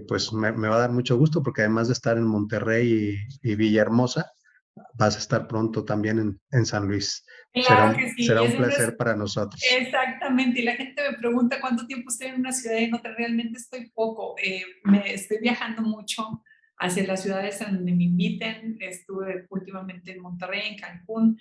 pues me va a dar mucho gusto porque además de estar en Monterrey y Villahermosa, vas a estar pronto también en San Luis. Claro que sí. Será un placer para nosotros. Exactamente. Y la gente me pregunta cuánto tiempo estoy en una ciudad y en otra. Realmente estoy poco. Me estoy viajando mucho hacia las ciudades a donde me inviten. Estuve últimamente en Monterrey, en Cancún.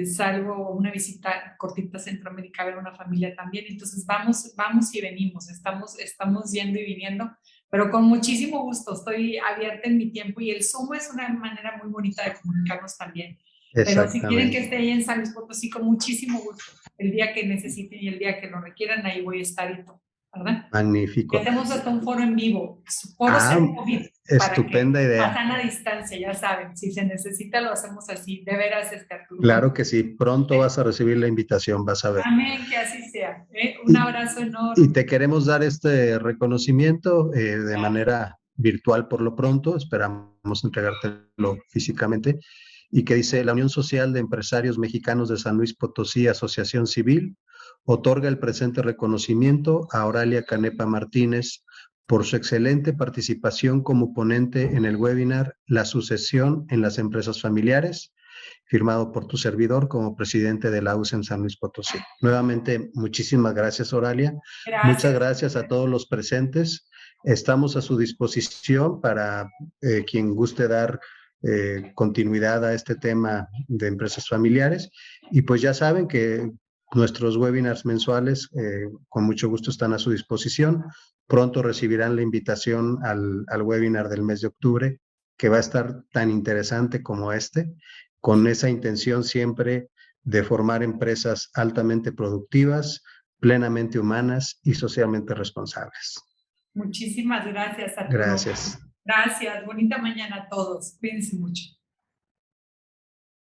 Salgo una visita cortita a Centroamérica a ver una familia también. Entonces vamos y venimos. Estamos yendo y viniendo Pero con muchísimo gusto, estoy abierta en mi tiempo y el Zoom es una manera muy bonita de comunicarnos también. Pero si quieren que esté ahí en San Luis Potosí, con muchísimo gusto, el día que necesiten y el día que lo requieran, ahí voy a estar y todo, ¿verdad? Magnífico. Y hacemos hasta un foro en vivo, foro cero COVID, estupenda para que idea. pasan a distancia, ya saben, si se necesita lo hacemos así, de veras, Arturo. Claro que sí, pronto vas a recibir la invitación, vas a ver. Amén, que así sea. Un abrazo enorme. Y te queremos dar este reconocimiento de manera virtual por lo pronto, esperamos entregártelo físicamente, y que dice: la Unión Social de Empresarios Mexicanos de San Luis Potosí, Asociación Civil, otorga el presente reconocimiento a Oralia Canepa Martínez por su excelente participación como ponente en el webinar La sucesión en las empresas familiares, firmado por tu servidor como presidente de la AUS en San Luis Potosí. Nuevamente, muchísimas gracias, Oralia. Gracias. Muchas gracias a todos los presentes. Estamos a su disposición para quien guste dar continuidad a este tema de empresas familiares. Y pues ya saben que nuestros webinars mensuales con mucho gusto están a su disposición. Pronto recibirán la invitación al webinar del mes de octubre, que va a estar tan interesante como este, con esa intención siempre de formar empresas altamente productivas, plenamente humanas y socialmente responsables. Muchísimas gracias, Arturo. Gracias. Gracias. Bonita mañana a todos. Cuídense mucho.